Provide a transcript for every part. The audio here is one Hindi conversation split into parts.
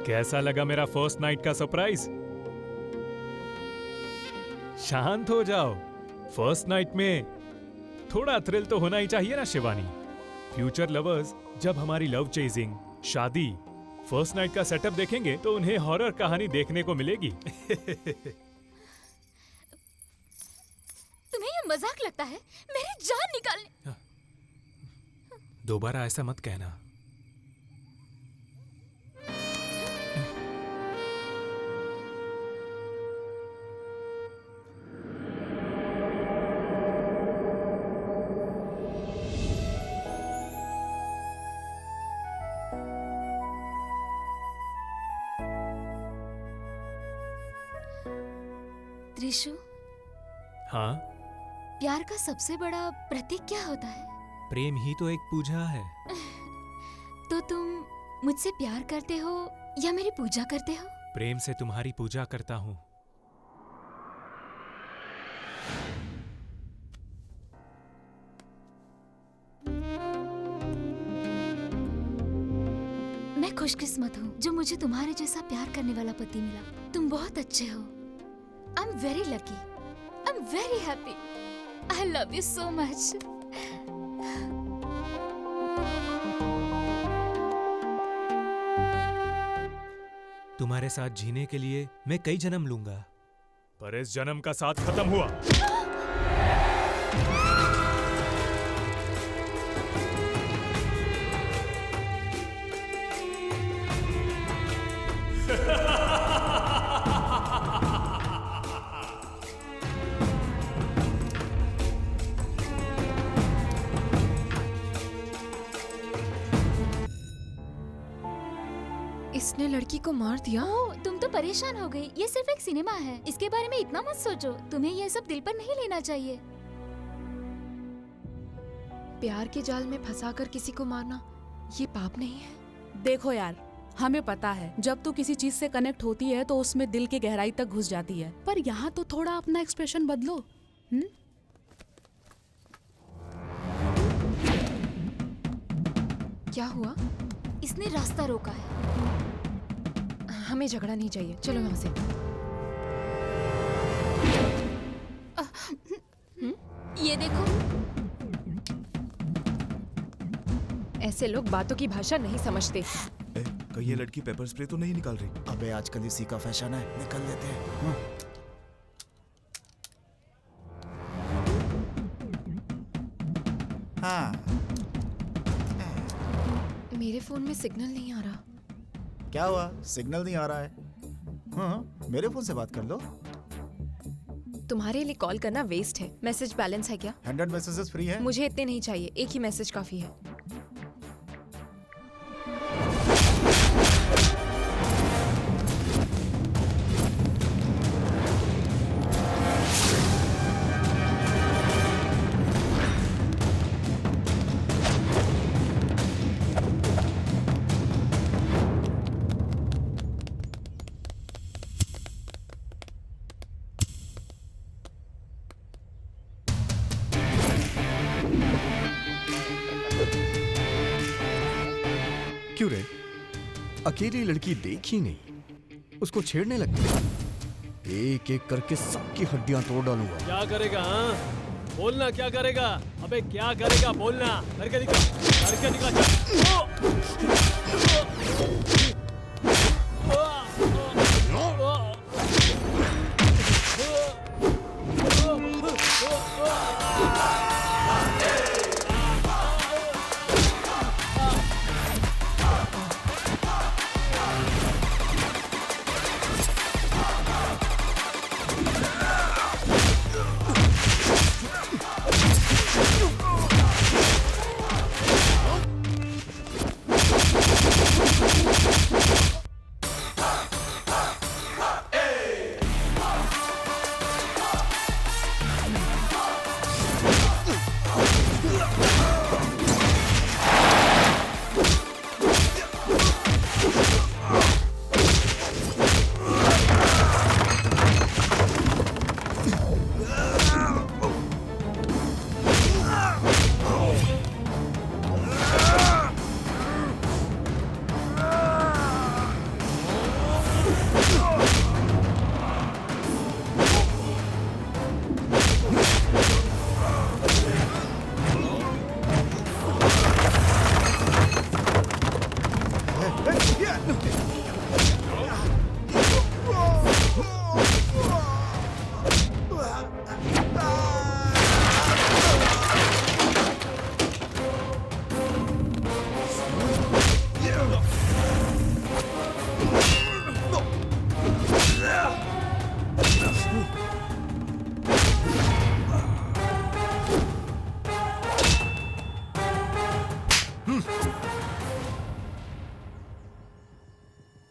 कैसा लगा मेरा फर्स्ट नाइट का सरप्राइज? शांत हो जाओ। फर्स्ट नाइट में थोड़ा थ्रिल तो होना ही चाहिए ना शिवानी। फ्यूचर लवर्स जब हमारी लव चेजिंग, शादी, फर्स्ट नाइट का सेटअप देखेंगे तो उन्हें हॉरर कहानी देखने को मिलेगी। तुम्हें ये मजाक लगता है? मेरी जान निकालने। दोबारा ऐसा मत कहना। त्रिशु, हाँ, प्यार का सबसे बड़ा प्रतीक क्या होता है? प्रेम ही तो एक पूजा है। तो तुम मुझसे प्यार करते हो या मेरी पूजा करते हो? प्रेम से तुम्हारी पूजा करता हूँ। मैं खुशकिस्मत हूँ जो मुझे तुम्हारे जैसा प्यार करने वाला पति मिला। तुम बहुत अच्छे हो। I am very lucky. I am very happy. I love you so much. तुम्हारे साथ जीने के लिए मैं कई जन्म लूंगा, पर इस जन्म का साथ खत्म हुआ। इसने लड़की को मार दिया। ओह, तुम तो परेशान हो गई। ये सिर्फ एक सिनेमा है, इसके बारे में इतना मत सोचो। तुम्हें ये सब दिल पर नहीं लेना चाहिए। प्यार के जाल में फंसाकर किसी को मारना ये पाप नहीं है। देखो यार, हमें पता है जब तू किसी चीज से कनेक्ट होती है तो उसमें दिल की गहराई तक घुस जाती है, पर यहाँ तो थोड़ा अपना एक्सप्रेशन बदलो। क्या हुआ? इसने रास्ता रोका है। हमें झगड़ा नहीं चाहिए, चलो यहाँ से। ये देखो, ऐसे लोग बातों की भाषा नहीं समझते। कहीं ये लड़की पेपर स्प्रे तो नहीं निकाल रही? अबे आजकल इसी का फैशन है, निकल लेते हैं। हाँ। मेरे फोन में सिग्नल नहीं आ रहा। क्या हुआ? सिग्नल नहीं आ रहा है? हाँ, मेरे फोन से बात कर लो। तुम्हारे लिए कॉल करना वेस्ट है। मैसेज बैलेंस है क्या? 100 मैसेजेस फ्री है। मुझे इतने नहीं चाहिए, एक ही मैसेज काफी है। क्यों रे? अकेली लड़की देख ही नहीं, उसको छेड़ने लगती। एक एक करके सबकी हड्डियां तोड़ डालूंगा। क्या करेगा? हाँ, बोलना क्या करेगा? अबे क्या करेगा? बोलना। करके दिखा, करके दिखा।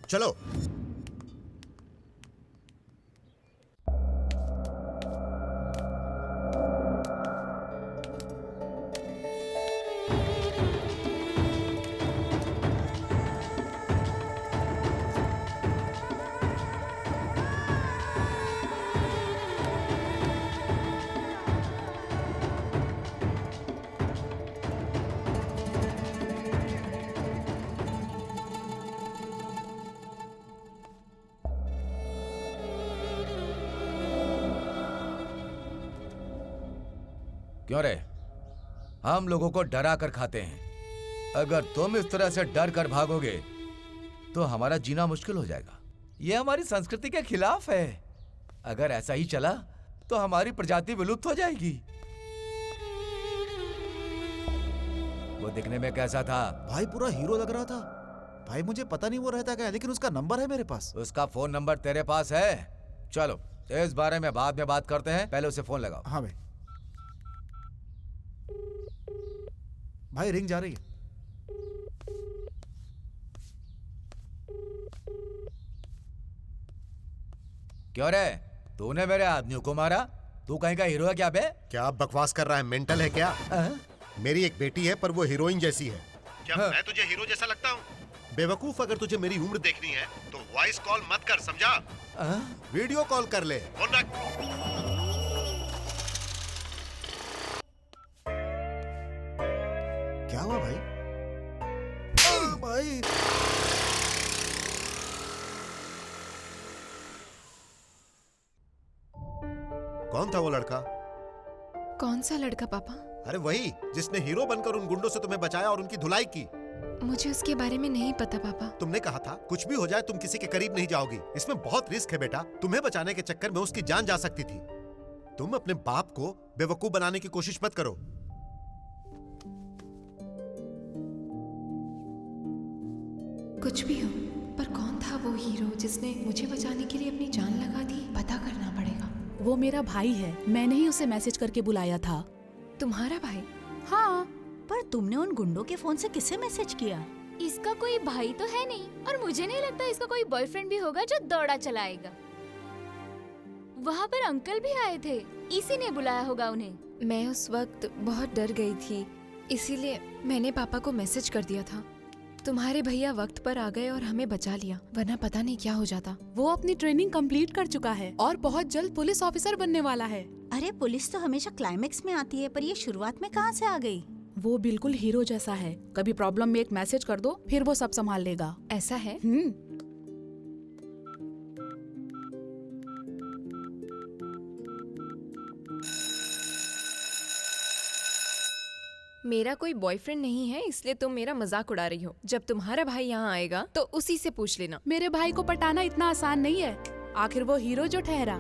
चलो। क्यों रे? हम लोगों को डरा कर खाते हैं। अगर तुम इस तरह से डर कर भागोगे तो हमारा जीना मुश्किल हो जाएगा। ये हमारी संस्कृति के खिलाफ है। अगर ऐसा ही चला तो हमारी प्रजाति विलुप्त हो जाएगी। वो दिखने में कैसा था? भाई पूरा हीरो लग रहा था। भाई मुझे पता नहीं वो रहता क्या है, लेकिन उसका नंबर है मेरे पास। उसका फोन नंबर तेरे पास है? चलो इस बारे में बाद में बात करते हैं, पहले उसे फोन लगाओ। हाँ भाई। भाई रिंग जा रही है। क्यों रे? तूने मेरे आदमियों को मारा? तू कहीं का हीरो है क्या बे? क्या बकवास कर रहा है? मेंटल है क्या? मेरी एक बेटी है पर वो हीरोइन जैसी है। क्या मैं तुझे हीरो जैसा लगता हूँ? बेवकूफ, अगर तुझे मेरी उम्र देखनी है तो वॉइस कॉल मत कर, समझा? वीडियो कॉल कर ले। क्या हुआ भाई? भाई कौन था वो लड़का? कौन सा लड़का पापा? अरे वही जिसने हीरो बनकर उन गुंडों से तुम्हें बचाया और उनकी धुलाई की। मुझे उसके बारे में नहीं पता पापा। तुमने कहा था कुछ भी हो जाए तुम किसी के करीब नहीं जाओगी। इसमें बहुत रिस्क है बेटा। तुम्हें बचाने के चक्कर में उसकी जान जा सकती थी। तुम अपने बाप को बेवकूफ बनाने की कोशिश मत करो। कुछ भी हो, पर कौन था वो हीरो जिसने मुझे बचाने के लिए अपनी जान लगा दी? पता करना पड़ेगा। वो मेरा भाई है, मैंने ही उसे मैसेज करके बुलाया था। तुम्हारा भाई? हाँ। पर तुमने उन गुंडों के फोन से किसे मैसेज किया? इसका कोई भाई तो है नहीं, और मुझे नहीं लगता इसका कोई बॉयफ्रेंड भी होगा जो दौड़ा चलाएगा। वहाँ पर अंकल भी आए थे, इसी ने बुलाया होगा उन्हें। मैं उस वक्त बहुत डर गई थी, इसीलिए मैंने पापा को मैसेज कर दिया था। तुम्हारे भैया वक्त पर आ गए और हमें बचा लिया, वरना पता नहीं क्या हो जाता। वो अपनी ट्रेनिंग कंप्लीट कर चुका है और बहुत जल्द पुलिस ऑफिसर बनने वाला है। अरे पुलिस तो हमेशा क्लाइमेक्स में आती है, पर ये शुरुआत में कहाँ से आ गई? वो बिल्कुल हीरो जैसा है। कभी प्रॉब्लम में एक मैसेज कर दो, फिर वो सब संभाल लेगा। ऐसा है? मेरा कोई बॉयफ्रेंड नहीं है, इसलिए तुम मेरा मजाक उड़ा रही हो। जब तुम्हारा भाई यहाँ आएगा तो उसी से पूछ लेना। मेरे भाई को पटाना इतना आसान नहीं है, आखिर वो हीरो जो ठहरा।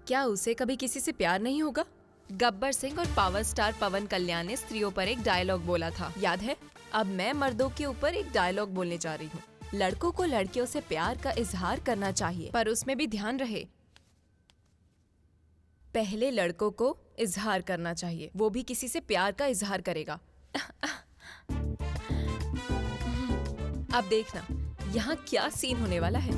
क्या उसे कभी किसी से प्यार नहीं होगा? गब्बर सिंह और पावर स्टार पवन कल्याण ने स्त्रियों पर एक डायलॉग बोला था, याद है? अब मैं मर्दों के ऊपर एक डायलॉग बोलने जा रही हूँ। लड़कों को लड़कियों से प्यार का इजहार करना चाहिए, पर उसमें भी ध्यान रहे पहले लड़कों को इजहार करना चाहिए, वो भी किसी से प्यार का इजहार करेगा। अब देखना यहाँ क्या सीन होने वाला है।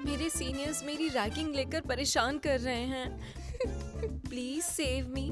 मेरे सीनियर्स मेरी रैगिंग लेकर परेशान कर रहे हैं। Please save me.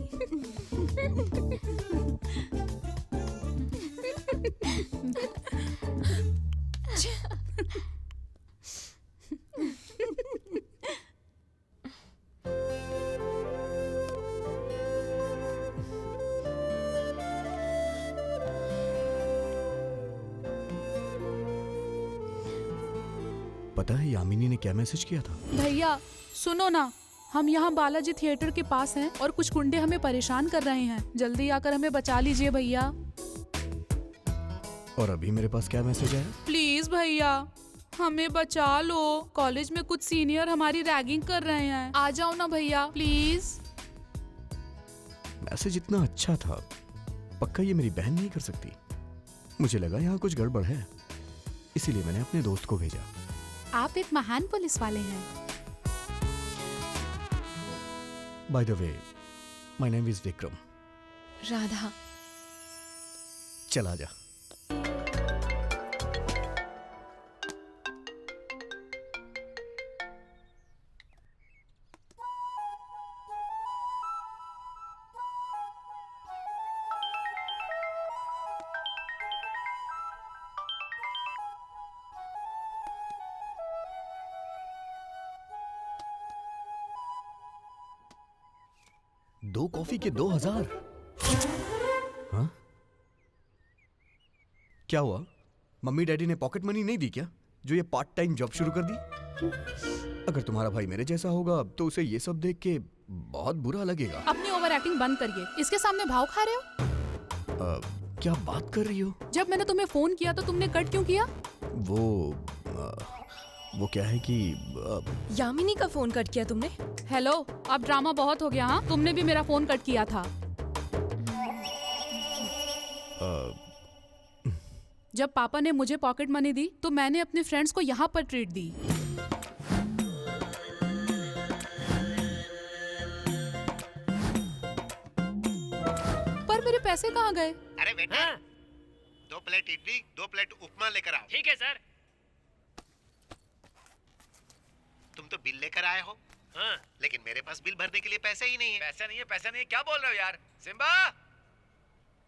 पता है यामिनी ने क्या मैसेज किया था? भैया सुनो ना, हम यहाँ बालाजी थिएटर के पास हैं और कुछ गुंडे हमें परेशान कर रहे हैं। जल्दी आकर हमें बचा लीजिए भैया। और अभी मेरे पास क्या मैसेज आया? प्लीज भैया हमें बचा लो, कॉलेज में कुछ सीनियर हमारी रैगिंग कर रहे हैं। आ जाओ ना भैया प्लीज। मैसेज इतना अच्छा था, पक्का ये मेरी बहन नहीं कर सकती। मुझे लगा यहाँ कुछ गड़बड़ है, इसीलिए मैंने अपने दोस्त को भेजा। आप एक महान पुलिस वाले हैं। By the way, my name is Vikram. Radha. चला जा। दो कॉफी के 2000। हाँ? क्या हुआ? मम्मी डैडी ने पॉकेट मनी नहीं दी क्या, जो ये पार्ट टाइम जॉब शुरू कर दी? अगर तुम्हारा भाई मेरे जैसा होगा तो उसे ये सब देख के बहुत बुरा लगेगा। अपनी ओवर एक्टिंग बंद करिए। इसके सामने भाव खा रहे हो? क्या बात कर रही हो? जब मैंने तुम्हें फोन किया तो तुमने कट क्यों किया? वो क्या है कि यामिनी का फोन कट किया तुमने? हेलो, अब ड्रामा बहुत हो गया। हाँ, तुमने भी मेरा फोन कट किया था। जब पापा ने मुझे पॉकेट मनी दी तो मैंने अपने फ्रेंड्स को यहाँ पर ट्रीट दी। पर मेरे पैसे कहाँ गए? अरे बेटा, 2 प्लेट इडली, 2 प्लेट उपमा लेकर आओ। ठीक है सर। तुम तो बिल लेकर आए हो। हाँ। लेकिन मेरे पास बिल भरने के लिए पैसे ही नहीं है। पैसा नहीं है, पैसा नहीं है, क्या बोल रहे हो यार? सिम्बा,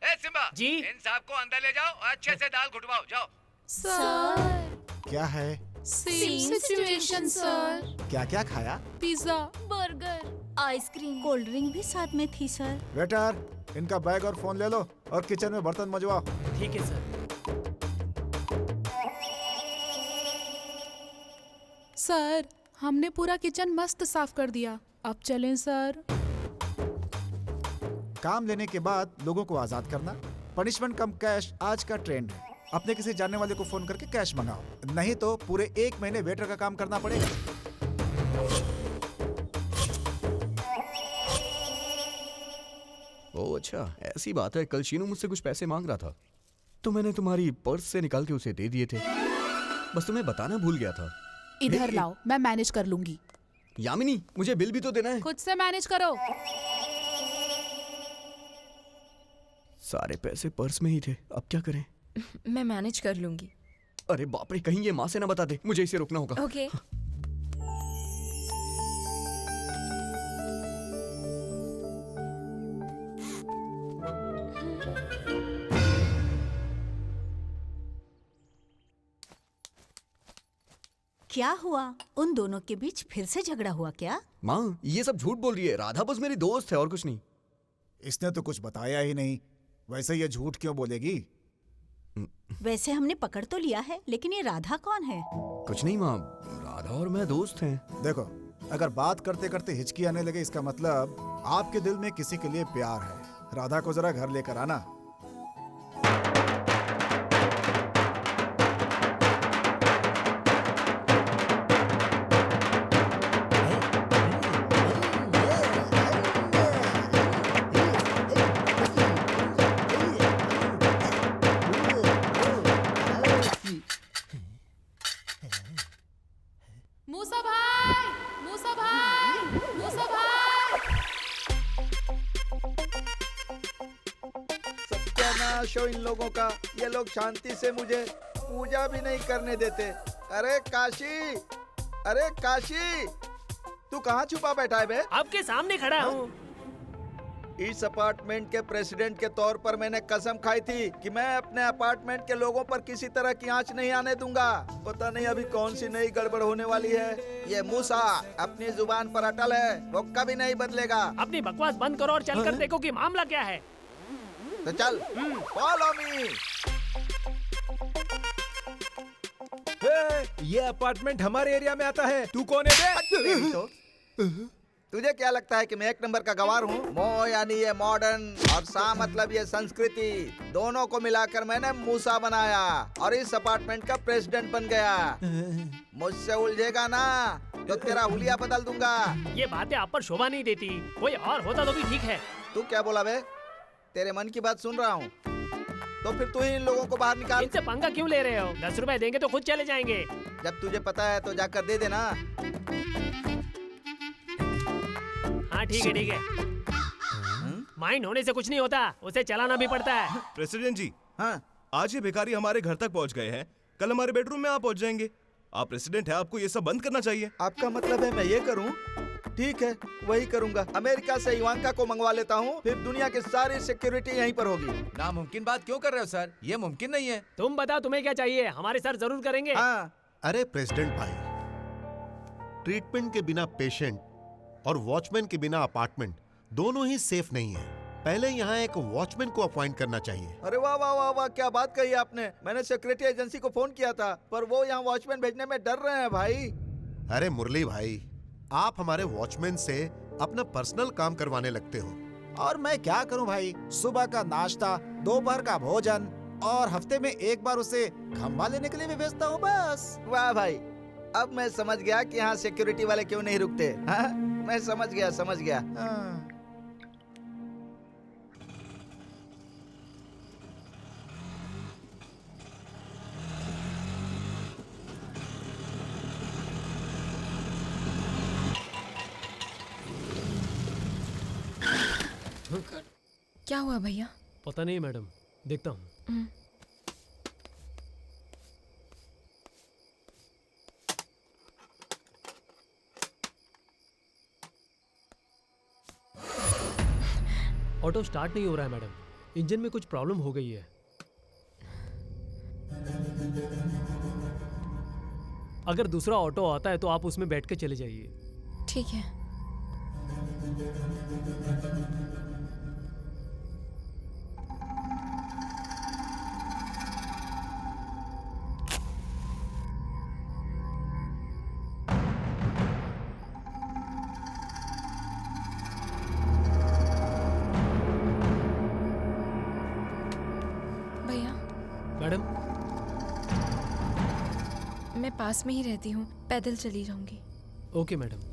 ए सिम्बा जी? इन साहब को अंदर ले जाओ और अच्छे से दाल घुटवाओ, जाओ। सर, क्या है? Same situation sir. क्या क्या खाया? Pizza, burger, ice cream. Cold drink भी साथ में थी सर। वेटर, इनका बैग और फोन ले लो और किचन में बर्तन मजवाओ। ठीक है सर। सर हमने पूरा किचन मस्त साफ कर दिया। अब चलें सर। काम लेने के बाद लोगों को आजाद करना, पनिशमेंट कम कैश आज का ट्रेंड है। अपने किसी जानने वाले को फोन करके कैश मंगाओ, नहीं तो पूरे 1 महीने वेटर का काम करना पड़ेगा। ओह अच्छा, ऐसी बात है। कल शीनू मुझसे कुछ पैसे मांग रहा था तो मैंने तुम्हारी पर्स से निकाल के उसे दे दिए थे। बस तुम्हें बताना भूल गया था। इधर लाओ, मैं मैनेज कर लूंगी। यामिनी, मुझे बिल भी तो देना है। खुद से मैनेज करो। सारे पैसे पर्स में ही थे, अब क्या करें? मैं मैनेज कर लूंगी। अरे बाप रे, कहीं ये माँ से ना बता दे। मुझे इसे रोकना होगा। ओके। क्या हुआ? उन दोनों के बीच फिर से झगड़ा हुआ क्या? माँ, ये सब झूठ बोल रही है। राधा बस मेरी दोस्त है और कुछ नहीं। इसने तो कुछ बताया ही नहीं, वैसे ये झूठ क्यों बोलेगी? वैसे हमने पकड़ तो लिया है, लेकिन ये राधा कौन है? कुछ नहीं माँ, राधा और मैं दोस्त हैं। देखो, अगर बात करते करते हिचकी आने लगे इसका मतलब आपके दिल में किसी के लिए प्यार है। राधा को जरा घर लेकर आना। मूसा भाई, मूसा भाई, मूसा भाई। सत्यानाश हो इन लोगों का। ये लोग शांति से मुझे पूजा भी नहीं करने देते। अरे काशी, अरे काशी, तू कहाँ छुपा बैठा है बे? आपके सामने खड़ा हूँ। इस अपार्टमेंट के प्रेसिडेंट के तौर पर मैंने कसम खाई थी कि मैं अपने अपार्टमेंट के लोगों पर किसी तरह की आंच नहीं आने दूंगा। पता नहीं अभी कौन सी नई गड़बड़ होने वाली है। ये मूसा अपनी जुबान पर अटल है, वो कभी नहीं बदलेगा। अपनी बकवास बंद करो और चलकर देखो कि मामला क्या है। तो चल, फॉलो मी। ये अपार्टमेंट हमारे एरिया में आता है। तू कौन है बे? तुझे क्या लगता है कि मैं 1 नंबर का गवार हूँ? मो यानी ये मॉडर्न और सा मतलब ये संस्कृति, दोनों को मिलाकर मैंने मूसा बनाया और इस अपार्टमेंट का प्रेसिडेंट बन गया। मुझसे उलझेगा ना तो तेरा हुलिया बदल दूंगा। ये बातें आप पर शोभा नहीं देती। कोई और होता तो भी ठीक है। तू क्या बोला बे? तेरे मन की बात सुन रहा हूँ। तो फिर तू ही इन लोगों को बाहर निकाल। इनसे पंगा क्यों ले रहे हो? 10 रुपए देंगे तो खुद चले जाएंगे। जब तुझे पता है तो जाकर दे देना। हाँ ठीक है ठीक है। माइंड होने से कुछ नहीं होता, उसे चलाना भी पड़ता है। प्रेसिडेंट जी, हाँ आज ये भिखारी हमारे घर तक पहुंच गए हैं, कल हमारे बेडरूम में आप पहुंच जाएंगे। आप प्रेसिडेंट हैं, आपको ये सब बंद करना चाहिए। आपका मतलब है मैं ये करूं? ठीक है, वही करूंगा। अमेरिका से इवांका को मंगवा लेता हूं, फिर दुनिया की सारी सिक्योरिटी यहीं पर होगी। नामुमकिन बात क्यों कर रहे हो सर? ये मुमकिन नहीं है। तुम बताओ तुम्हें क्या चाहिए? हमारे सर जरूर करेंगे। हाँ अरे प्रेसिडेंट भाई, ट्रीटमेंट के बिना पेशेंट और वॉचमैन के बिना अपार्टमेंट दोनों ही सेफ नहीं है। पहले यहाँ एक वॉचमैन को अपॉइंट करना चाहिए। अरे वाह वाह वाह वाह, क्या बात कही आपने। मैंने सिक्योरिटी एजेंसी को फोन किया था, पर वो यहाँ वॉचमैन भेजने में डर रहे हैं भाई। अरे मुरली भाई, आप हमारे वॉचमैन से अपना पर्सनल काम करवाने लगते हो। और मैं क्या करूं भाई, सुबह का नाश्ता, दोपहर का भोजन और हफ्ते में एक बार उसे खंबा लेने के लिए भी भेजता हूं बस। वाह भाई, अब मैं समझ गया कि यहाँ सिक्योरिटी वाले क्यों नहीं रुकते। हाँ? मैं समझ गया। हाँ। क्या हुआ भैया? पता नहीं मैडम, देखता हूँ। ऑटो स्टार्ट नहीं हो रहा है मैडम, इंजन में कुछ प्रॉब्लम हो गई है। अगर दूसरा ऑटो आता है तो आप उसमें बैठ के चले जाइए। ठीक है। भैया, मैडम मैं पास में ही रहती हूँ, पैदल चली जाऊंगी। Okay madam.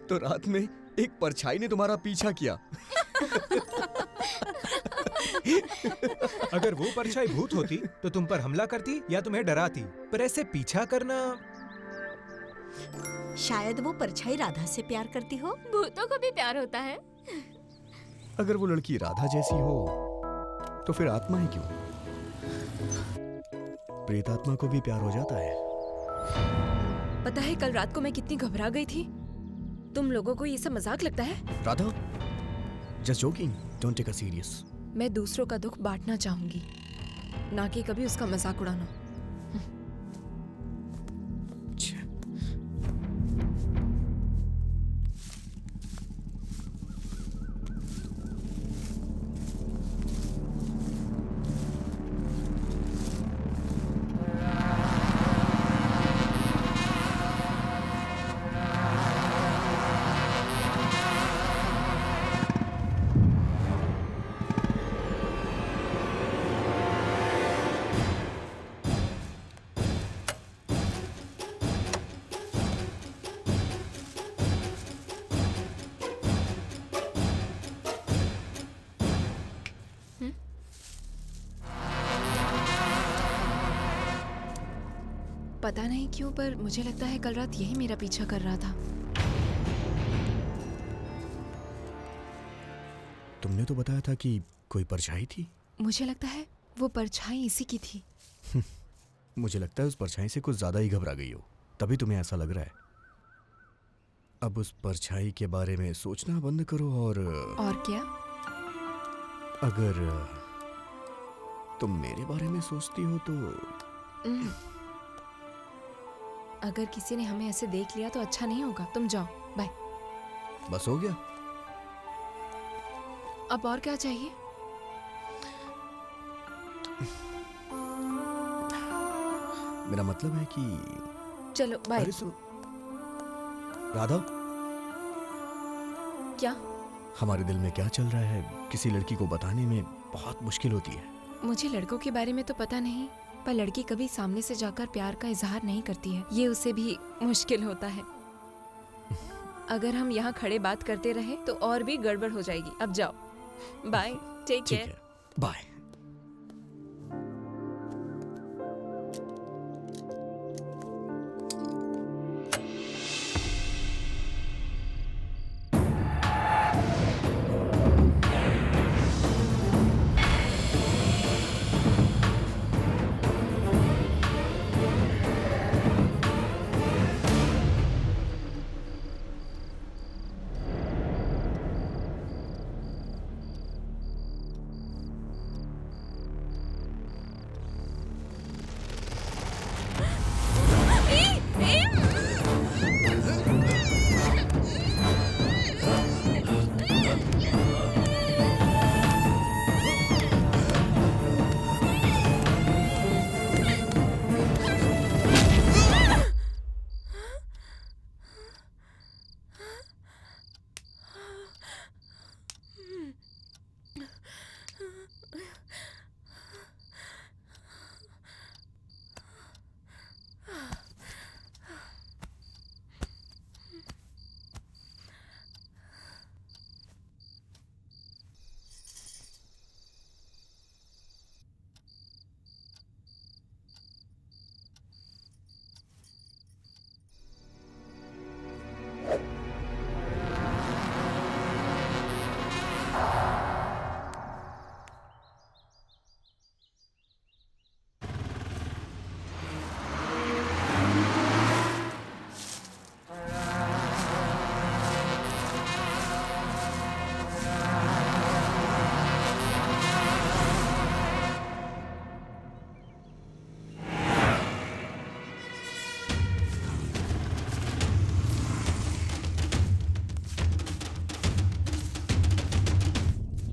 तो रात में एक परछाई ने तुम्हारा पीछा किया। अगर वो परछाई भूत होती तो तुम पर हमला करती या तुम्हें डराती, पर ऐसे पीछा करना। शायद वो परछाई राधा से प्यार करती हो। भूतों को भी प्यार होता है। अगर वो लड़की राधा जैसी हो तो फिर आत्मा ही क्यों? प्रेतात्मा को भी प्यार हो जाता है। पता है कल रात को मैं कितनी घबरा गई थी। तुम लोगों को ये सब मजाक लगता है? Radha, just joking, don't take a serious. मैं दूसरों का दुख बांटना चाहूंगी, ना कि कभी उसका मजाक उड़ाना। पता नहीं क्यों पर मुझे लगता है कल रात यही मेरा पीछा कर रहा था। तुमने तो बताया था कि कोई परछाई थी। मुझे लगता है वो परछाई इसी की थी। मुझे लगता है उस परछाई से कुछ ज्यादा ही घबरा गई हो, तभी तुम्हें ऐसा लग रहा है। अब उस परछाई के बारे में सोचना बंद करो और क्या? अगर तुम मेरे बारे में सोचती हो तो अगर किसी ने हमें ऐसे देख लिया तो अच्छा नहीं होगा। तुम जाओ, बाय। बस हो गया? अब और क्या चाहिए? मेरा मतलब है कि चलो बाय। अरे सुन राधा, क्या? हमारे दिल में क्या चल रहा है किसी लड़की को बताने में बहुत मुश्किल होती है। मुझे लड़कों के बारे में तो पता नहीं, पर लड़की कभी सामने से जाकर प्यार का इजहार नहीं करती है, ये उसे भी मुश्किल होता है। अगर हम यहाँ खड़े बात करते रहे तो और भी गड़बड़ हो जाएगी। अब जाओ, बाय, टेक केयर, बाय।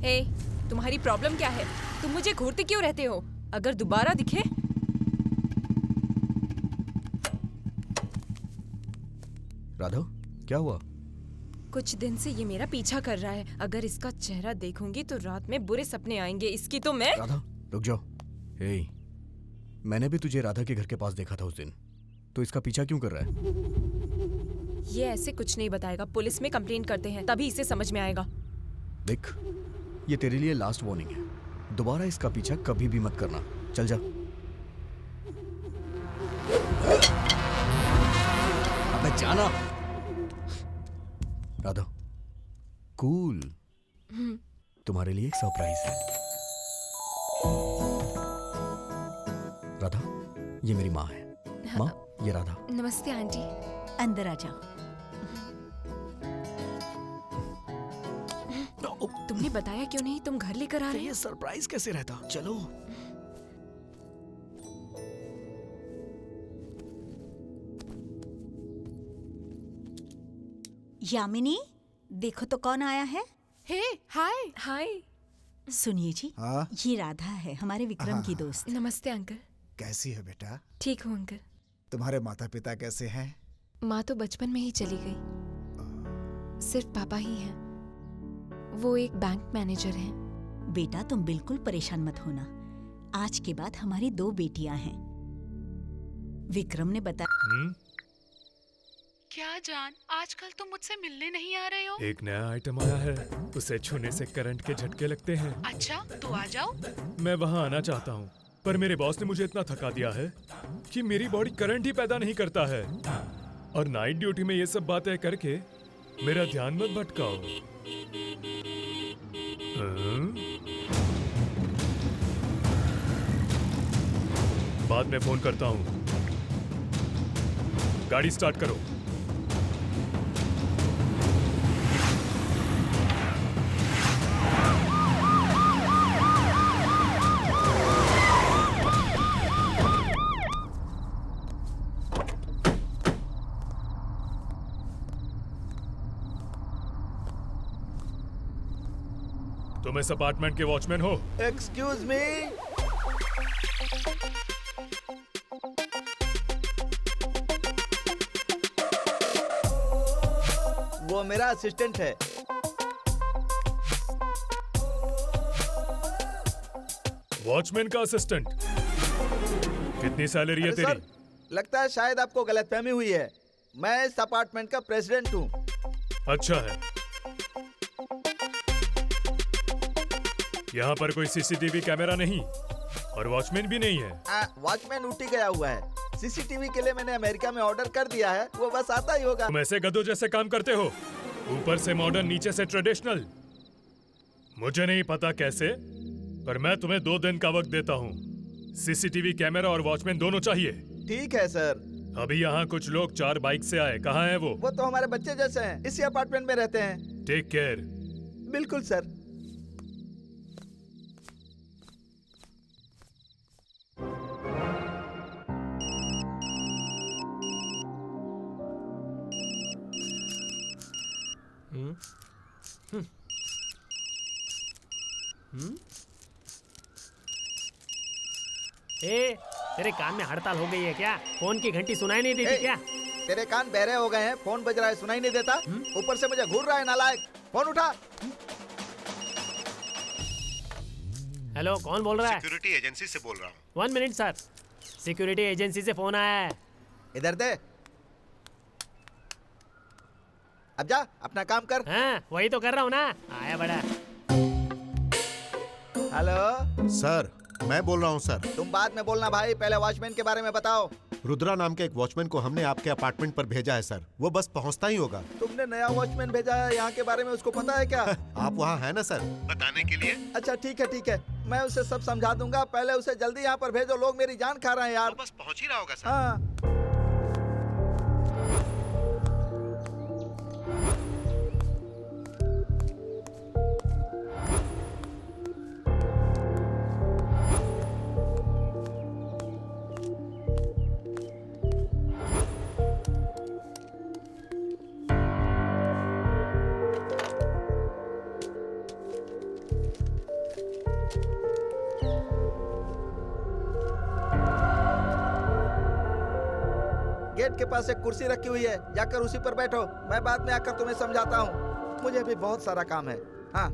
हे, तुम्हारी प्रॉब्लम क्या है? तुम मुझे घूरते क्यों रहते हो? अगर दोबारा दिखे राधा, क्या हुआ? कुछ दिन से ये मेरा पीछा कर रहा है। अगर इसका चेहरा देखूंगी तो रात में बुरे सपने आएंगे। इसकी तो मैं। राधा, रुक जाओ। हे, मैंने भी तुझे राधा के घर के पास देखा था उस दिन। तो इसका पीछा क्यों कर रहा है? ये ऐसे कुछ नहीं बताएगा। पुलिस में कंप्लेन करते हैं, तभी इसे समझ में आएगा। देख, ये तेरे लिए लास्ट वार्निंग है। दोबारा इसका पीछा कभी भी मत करना। चल जा। अबे जाना। राधा, कूल। तुम्हारे लिए एक सरप्राइज है। राधा, ये मेरी माँ है। माँ, ये राधा। नमस्ते आंटी। अंदर आ जाओ। तुमने बताया क्यों नहीं? तुम घर लेकर आ रहे हो? ये सरप्राइज कैसे रहता? चलो। यामिनी, देखो तो कौन आया है। हे, हाय। हाय। सुनिए जी, हाँ? ये राधा है, हमारे विक्रम की दोस्त। नमस्ते अंकल। कैसी है बेटा? ठीक हूँ अंकल। तुम्हारे माता पिता कैसे हैं? माँ तो बचपन में ही चली गई। सिर्फ पापा ही हैं। वो एक बैंक मैनेजर हैं। बेटा, तुम बिल्कुल परेशान मत होना। आज के बाद हमारी 2 बेटियां हैं। विक्रम ने बताया। क्या जान, आजकल तुम मुझसे मिलने नहीं आ रहे हो? एक नया आइटम आया है, उसे छूने से करंट के झटके लगते हैं। अच्छा, तो आ जाओ। मैं वहाँ आना चाहता हूँ, पर मेरे बॉस ने मुझे इतना थका दिया है कि मेरी बॉडी करंट ही पैदा नहीं करता है। और नाइट ड्यूटी में ये सब बातें करके मेरा ध्यान मत भटकाओ। हाँ? बाद में फोन करता हूं। गाड़ी स्टार्ट करो। तुम इस अपार्टमेंट के वॉचमैन हो? Excuse me. वो मेरा असिस्टेंट है। वॉचमैन का असिस्टेंट? कितनी सैलरी है अरे तेरी? सर, लगता है शायद आपको गलतफहमी हुई है। मैं इस अपार्टमेंट का प्रेसिडेंट हूँ। अच्छा है। यहाँ पर कोई सीसीटीवी कैमरा नहीं और वॉचमैन भी नहीं है। वॉचमैन उठी गया हुआ है। सीसीटीवी के लिए मैंने अमेरिका में ऑर्डर कर दिया है, वो बस आता ही होगा। तुम ऐसे गधों जैसे काम करते हो, ऊपर से मॉडर्न नीचे से ट्रेडिशनल। मुझे नहीं पता कैसे, पर मैं तुम्हें 2 दिन का वक्त देता हूँ। सीसीटीवी कैमरा और वॉचमैन दोनों चाहिए। ठीक है सर। अभी यहाँ कुछ लोग 4 बाइक से आए। कहाँ हैं वो? वो तो हमारे बच्चे जैसे हैं, इसी अपार्टमेंट में रहते हैं। Take care. बिल्कुल सर। ए, तेरे कान में हड़ताल हो गई है क्या? फोन की घंटी सुनाई नहीं देती क्या? तेरे कान बहरे हो गए हैं? फोन बज रहा है, सुनाई नहीं देता? ऊपर से मुझे घूर रहा है नालायक। फोन उठा। हेलो, कौन बोल रहा है? सिक्योरिटी एजेंसी से बोल रहा हूँ। 1 मिनट सर, सिक्योरिटी एजेंसी से फोन आया है। इधर दे। अब जा अपना काम कर। हाँ, वही तो कर रहा हूँ ना। आया बड़ा। हेलो सर, मैं बोल रहा हूँ सर। तुम बाद में बोलना भाई, पहले वॉचमैन के बारे में बताओ। रुद्रा नाम के एक वॉचमैन को हमने आपके अपार्टमेंट पर भेजा है सर। वो बस पहुँचता ही होगा। तुमने नया वॉचमैन भेजा है, यहाँ के बारे में उसको पता है क्या? आप वहाँ है ना सर, बताने के लिए? अच्छा ठीक है ठीक है, मैं उसे सब समझा दूंगा। पहले उसे जल्दी यहाँ पर भेजो, लोग मेरी जान खा रहे हैं यार। वो बस पहुँच ही रहा होगा सर। हाँ। गेट के पास एक कुर्सी रखी हुई है, जाकर उसी पर बैठो। मैं बाद में आकर तुम्हें समझाता हूँ, मुझे भी बहुत सारा काम है। हाँ।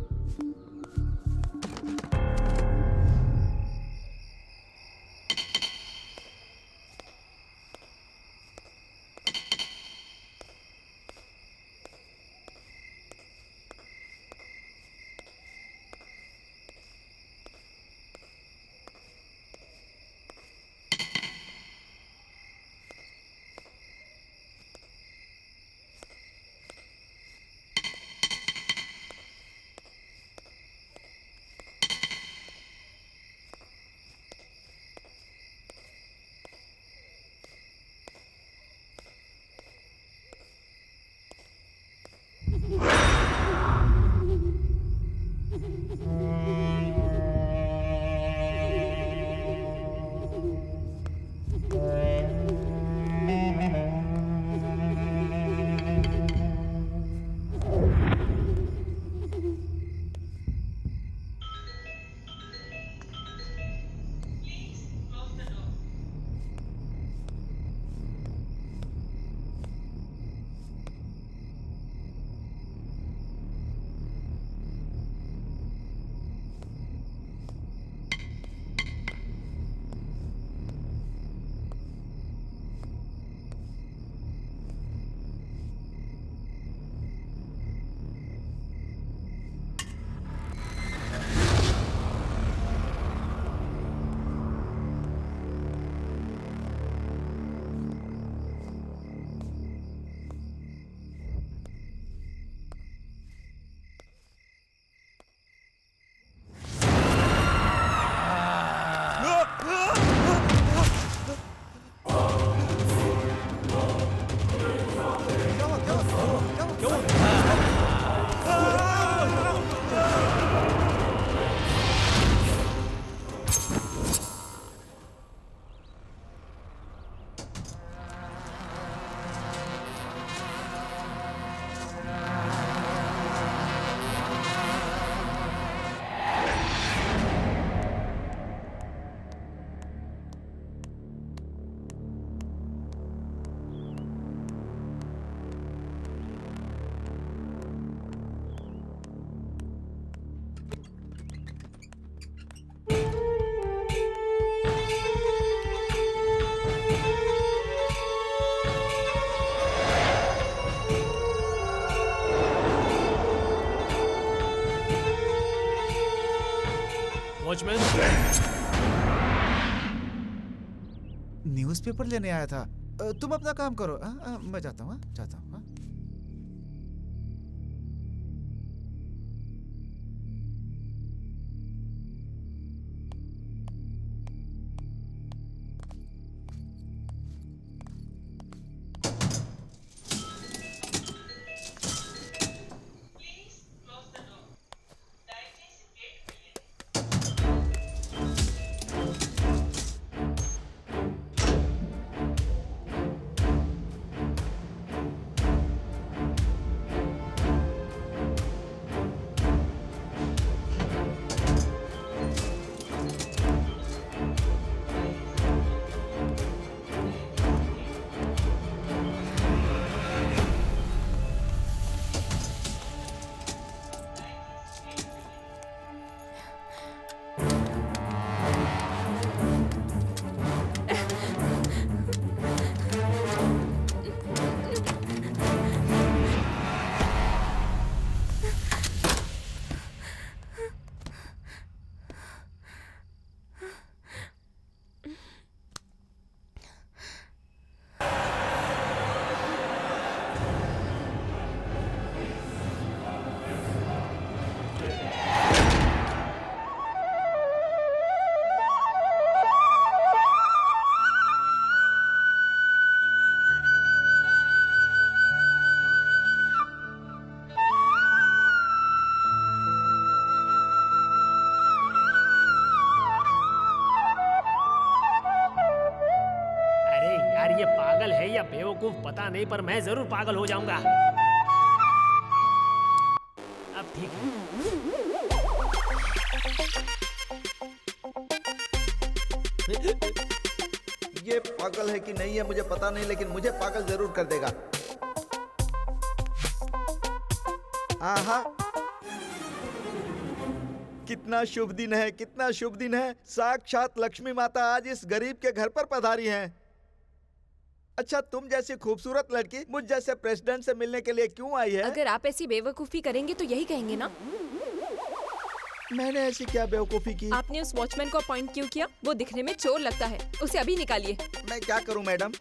वॉचमैन। न्यूज़पेपर लेने आया था। तुम अपना काम करो। मैं जाता हूँ। जाता हूँ। ये पागल है या बेवकूफ पता नहीं, पर मैं जरूर पागल हो जाऊंगा। अब ठीक है। ये पागल है कि नहीं है मुझे पता नहीं, लेकिन मुझे पागल जरूर कर देगा। आहा, कितना शुभ दिन है, कितना शुभ दिन है। साक्षात लक्ष्मी माता आज इस गरीब के घर पर पधारी हैं। अच्छा, तुम जैसी खूबसूरत लड़की मुझ जैसे प्रेसिडेंट से मिलने के लिए क्यों आई है? अगर आप ऐसी बेवकूफी करेंगे तो यही कहेंगे ना। मैंने ऐसी क्या बेवकूफी की? आपने उस वॉचमैन को अपॉइंट क्यों किया? वो दिखने में चोर लगता है, उसे अभी निकालिए। मैं क्या करूं मैडम,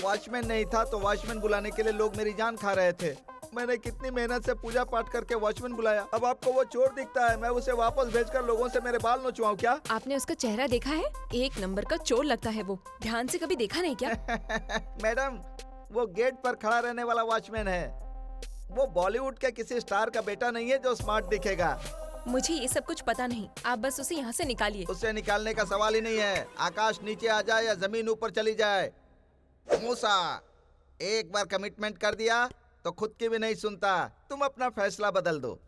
वॉचमैन नहीं था तो वॉचमैन बुलाने के लिए लोग मेरी जान खा रहे थे। मैंने कितनी मेहनत से पूजा पाठ करके वॉचमैन बुलाया, अब आपको वो चोर दिखता है। मैं उसे वापस भेजकर लोगों से मेरे बाल नोचवाऊं क्या? आपने उसका चेहरा देखा है? एक नंबर का चोर लगता है वो। ध्यान से कभी देखा नहीं क्या? मैडम, वो गेट पर खड़ा रहने वाला वॉचमैन है। वो बॉलीवुड के किसी स्टार का बेटा नहीं है जो स्मार्ट दिखेगा। मुझे ये सब कुछ पता नहीं, आप बस उसे यहाँ से निकालिए। उसे निकालने का सवाल ही नहीं है। आकाश नीचे आ जाए या जमीन ऊपर चली जाए। मूसा, एक बार कमिटमेंट कर दिया तो खुद की भी नहीं सुनता। तुम अपना फैसला बदल दो।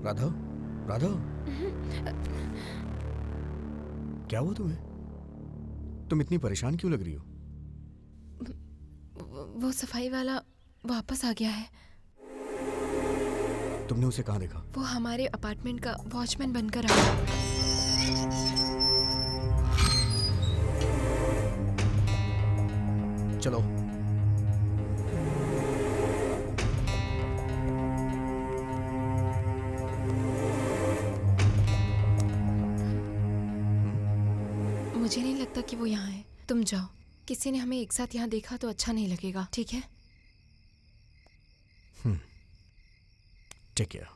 राधा, राधा, क्या हुआ तुम्हें? तुम इतनी परेशान क्यों लग रही हो? वो सफाई वाला वापस आ गया है। तुमने उसे कहाँ देखा? वो हमारे अपार्टमेंट का वॉचमैन बनकर आया। चलो। मुझे नहीं लगता कि वो यहाँ है। तुम जाओ। किसी ने हमें एक साथ यहाँ देखा तो अच्छा नहीं लगेगा, ठीक है? Take care.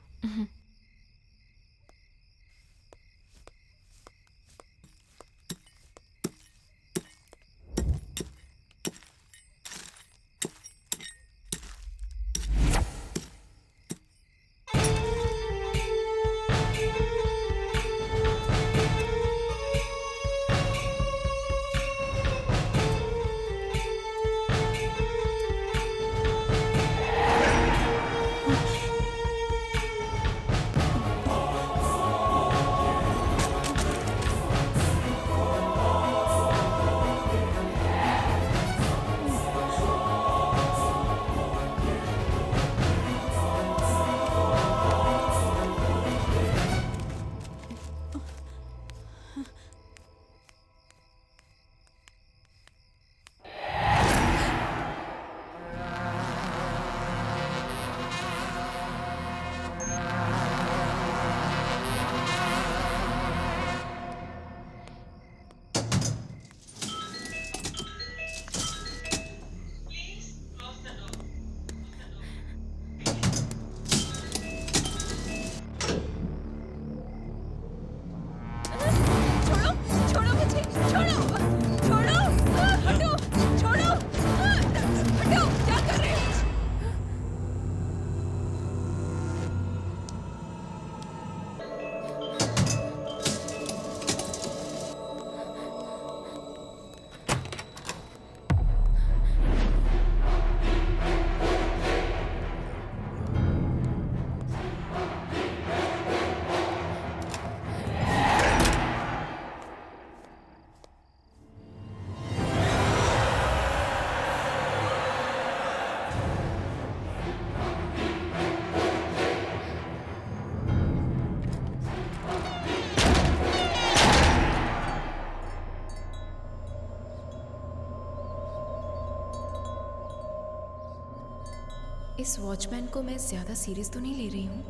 इस वॉचमैन को मैं ज्यादा सीरियस तो नहीं ले रही हूँ।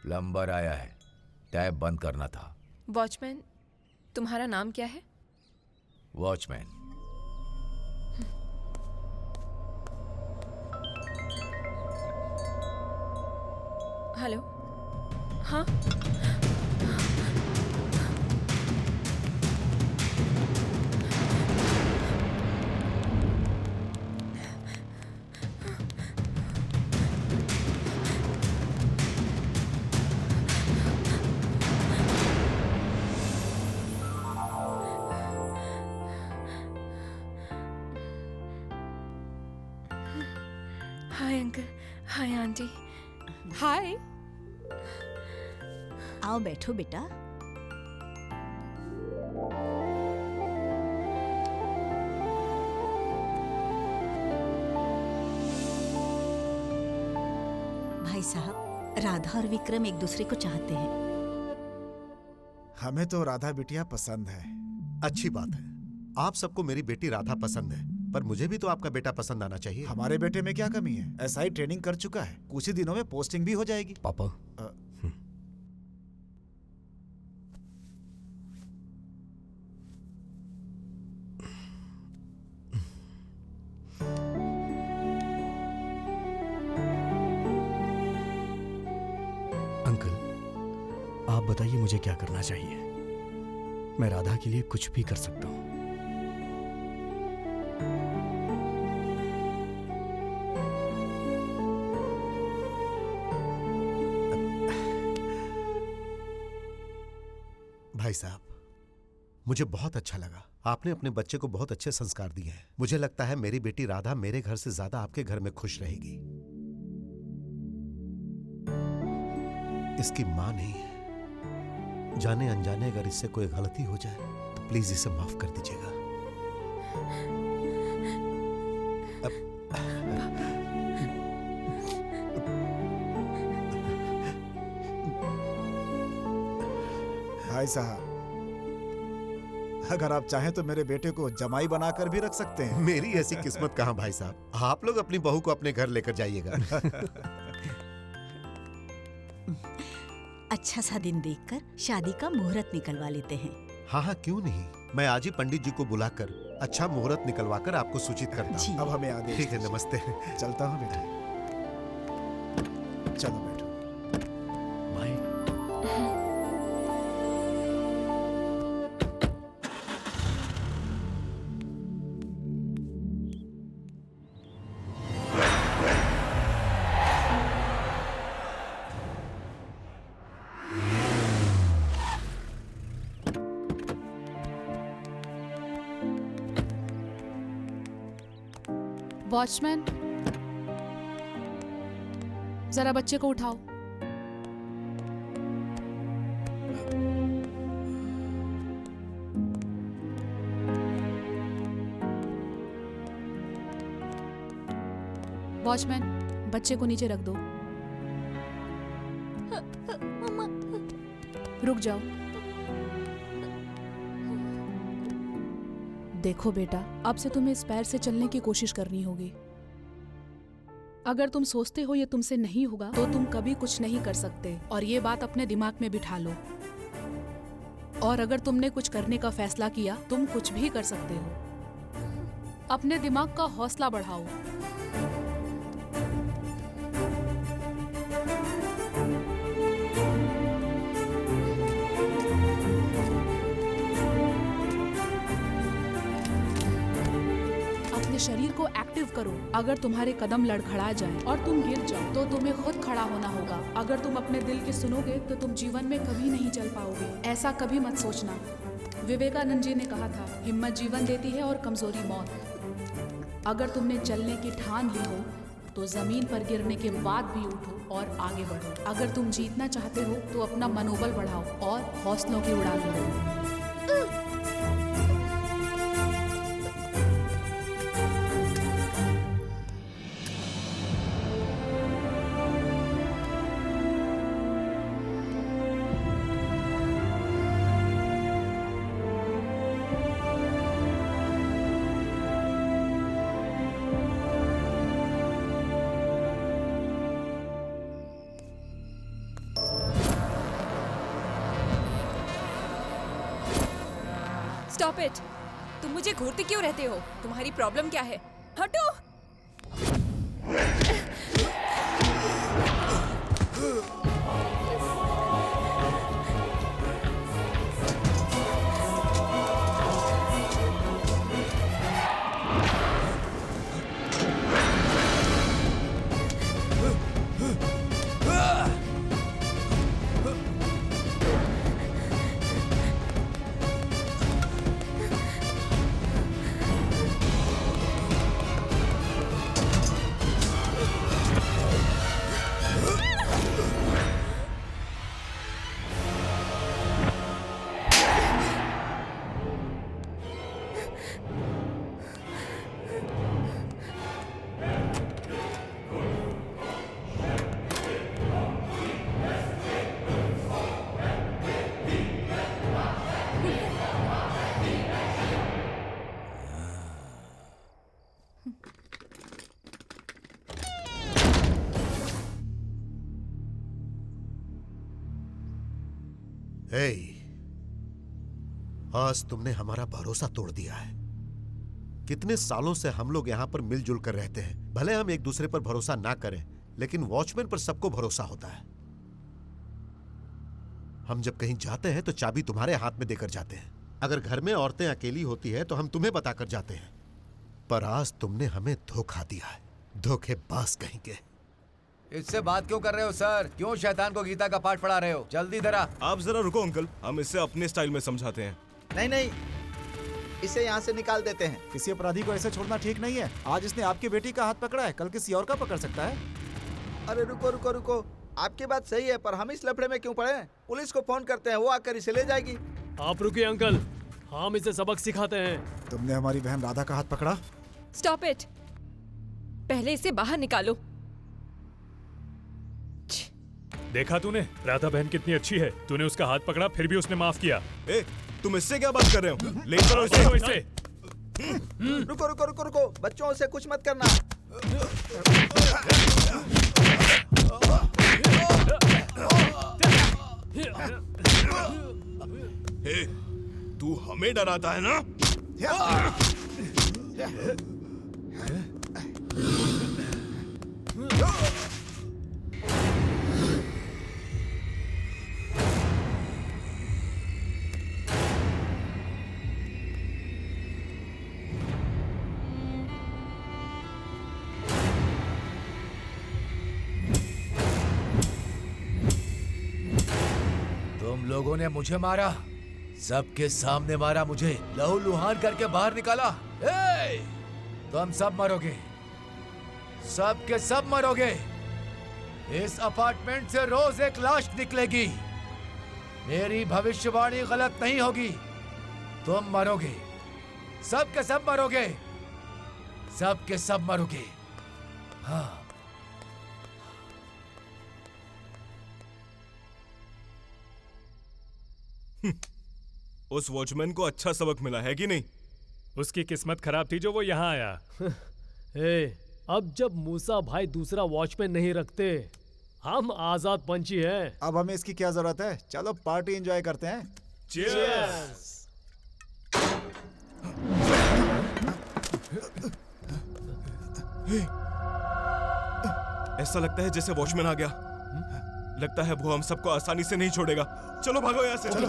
प्लम्बर आया है, टैप बंद करना था। वॉचमैन, तुम्हारा नाम क्या है? वॉचमैन। हेलो। हाँ, हाय अंकल, हाय आंटी। हाय। आओ बैठो बेटा। भाई साहब, राधा और विक्रम एक दूसरे को चाहते हैं। हमें तो राधा बिटिया पसंद है। अच्छी बात है, आप सबको मेरी बेटी राधा पसंद है, पर मुझे भी तो आपका बेटा पसंद आना चाहिए। हमारे बेटे में क्या कमी है? एसआई ट्रेनिंग कर चुका है, कुछ ही दिनों में पोस्टिंग भी हो जाएगी। पापा, अंकल, आप बताइए मुझे क्या करना चाहिए? मैं राधा के लिए कुछ भी कर सकता हूँ। भाई साहब, मुझे बहुत अच्छा लगा। आपने अपने बच्चे को बहुत अच्छे संस्कार दिए हैं। मुझे लगता है मेरी बेटी राधा मेरे घर से ज्यादा आपके घर में खुश रहेगी। इसकी मां नहीं है। जाने अनजाने अगर इससे कोई गलती हो जाए तो प्लीज इसे माफ कर दीजिएगा। भाई साहब, अगर आप चाहें तो मेरे बेटे को जमाई बनाकर भी रख सकते हैं। मेरी ऐसी किस्मत कहां भाई साहब। आप लोग अपनी बहू को अपने घर लेकर जाइएगा। अच्छा सा दिन देखकर शादी का मुहूर्त निकलवा लेते हैं। हाँ हाँ, क्यों नहीं। मैं आज ही पंडित जी को बुलाकर अच्छा मुहूर्त निकलवाकर आपको सूचित करता हूँ। अब हमें आदेश। ठीक है, नमस्ते। चलता हूँ बेटा। चलो बैठो। वॉचमैन, जरा बच्चे को उठाओ। वॉचमैन, बच्चे को नीचे रख दो। रुक जाओ। देखो बेटा, अब से तुम्हें इस पैर से चलने की कोशिश करनी होगी। अगर तुम सोचते हो ये तुमसे नहीं होगा तो तुम कभी कुछ नहीं कर सकते, और ये बात अपने दिमाग में बिठा लो। और अगर तुमने कुछ करने का फैसला किया, तुम कुछ भी कर सकते हो। अपने दिमाग का हौसला बढ़ाओ। शरीर को एक्टिव करो। अगर तुम्हारे कदम लड़खड़ा जाए और तुम गिर जाओ तो तुम्हें खुद खड़ा होना होगा। अगर तुम अपने दिल की सुनोगे तो तुम जीवन में कभी नहीं चल पाओगे। ऐसा कभी मत सोचना। विवेकानंद जी ने कहा था, हिम्मत जीवन देती है और कमजोरी मौत। अगर तुमने चलने की ठान ली हो तो जमीन पर गिरने के बाद भी उठो और आगे बढ़ो। अगर तुम जीतना चाहते हो तो अपना मनोबल बढ़ाओ और हौसलों की उड़ान भरो। Stop it. तुम मुझे घूरते क्यों रहते हो? तुम्हारी प्रॉब्लम क्या है? हटो। हे, आज तुमने हमारा भरोसा तोड़ दिया है। कितने सालों से हम लोग यहाँ पर मिलजुल कर रहते हैं। भले हम एक दूसरे पर भरोसा ना करें, लेकिन वॉचमैन पर सबको भरोसा होता है। हम जब कहीं जाते हैं तो चाबी तुम्हारे हाथ में देकर जाते हैं। अगर घर में औरतें अकेली होती है तो हम तुम्हें बताकर जाते हैं। पर आज तुमने हमें धोखा दिया है, धोखेबाज कहीं के। इससे बात क्यों कर रहे हो सर? क्यों शैतान को गीता का पाठ पढ़ा रहे हो? जल्दी जरा। आप जरा रुको अंकल, हम इसे अपने स्टाइल में समझाते हैं। नहीं नहीं, इसे यहाँ से निकाल देते हैं। किसी अपराधी को ऐसे छोड़ना ठीक नहीं है। आज इसने आपकी बेटी का हाथ पकड़ा है, कल किसी और का पकड़ सकता है। अरे रुको रुको रुको, आपकी बात सही है, पर हम इस लफड़े में क्यों पड़े? पुलिस को फोन करते हैं, वो आकर इसे ले जाएगी। आप रुकिए अंकल, हम इसे सबक सिखाते हैं। तुमने हमारी बहन राधा का हाथ पकड़ा। Stop it. पहले इसे बाहर निकालो। देखा तूने, राधा बहन कितनी अच्छी है। तूने उसका हाथ पकड़ा, फिर भी उसने माफ किया। ए, तुम इससे क्या बात कर रहे हो? ले चलो इसे। रुको रुको रुको रुको, बच्चों से कुछ मत करना। हे, तू हमें डराता है ना? तुम लोगों ने मुझे मारा, सबके सामने मारा, मुझे लहू लुहान करके बाहर निकाला। ए, तुम सब मरोगे, सब के सब मरोगे। इस अपार्टमेंट से रोज एक लाश निकलेगी। मेरी भविष्यवाणी गलत नहीं होगी। तुम मरोगे, सब के सब मरोगे, सब के सब मरोगे। हाँ। उस वॉचमैन को अच्छा सबक मिला है कि नहीं? उसकी किस्मत खराब थी जो वो यहाँ आया। अब जब मूसा भाई दूसरा वॉचमैन नहीं रखते, हम आजाद पंछी हैं। अब हमें इसकी क्या जरूरत है? चलो पार्टी एंजॉय करते हैं। Cheers! ऐसा लगता है जैसे वॉचमैन आ गया। लगता है वो हम सबको आसानी से नहीं छोड़ेगा। चलो भागो यहाँ से। चलो।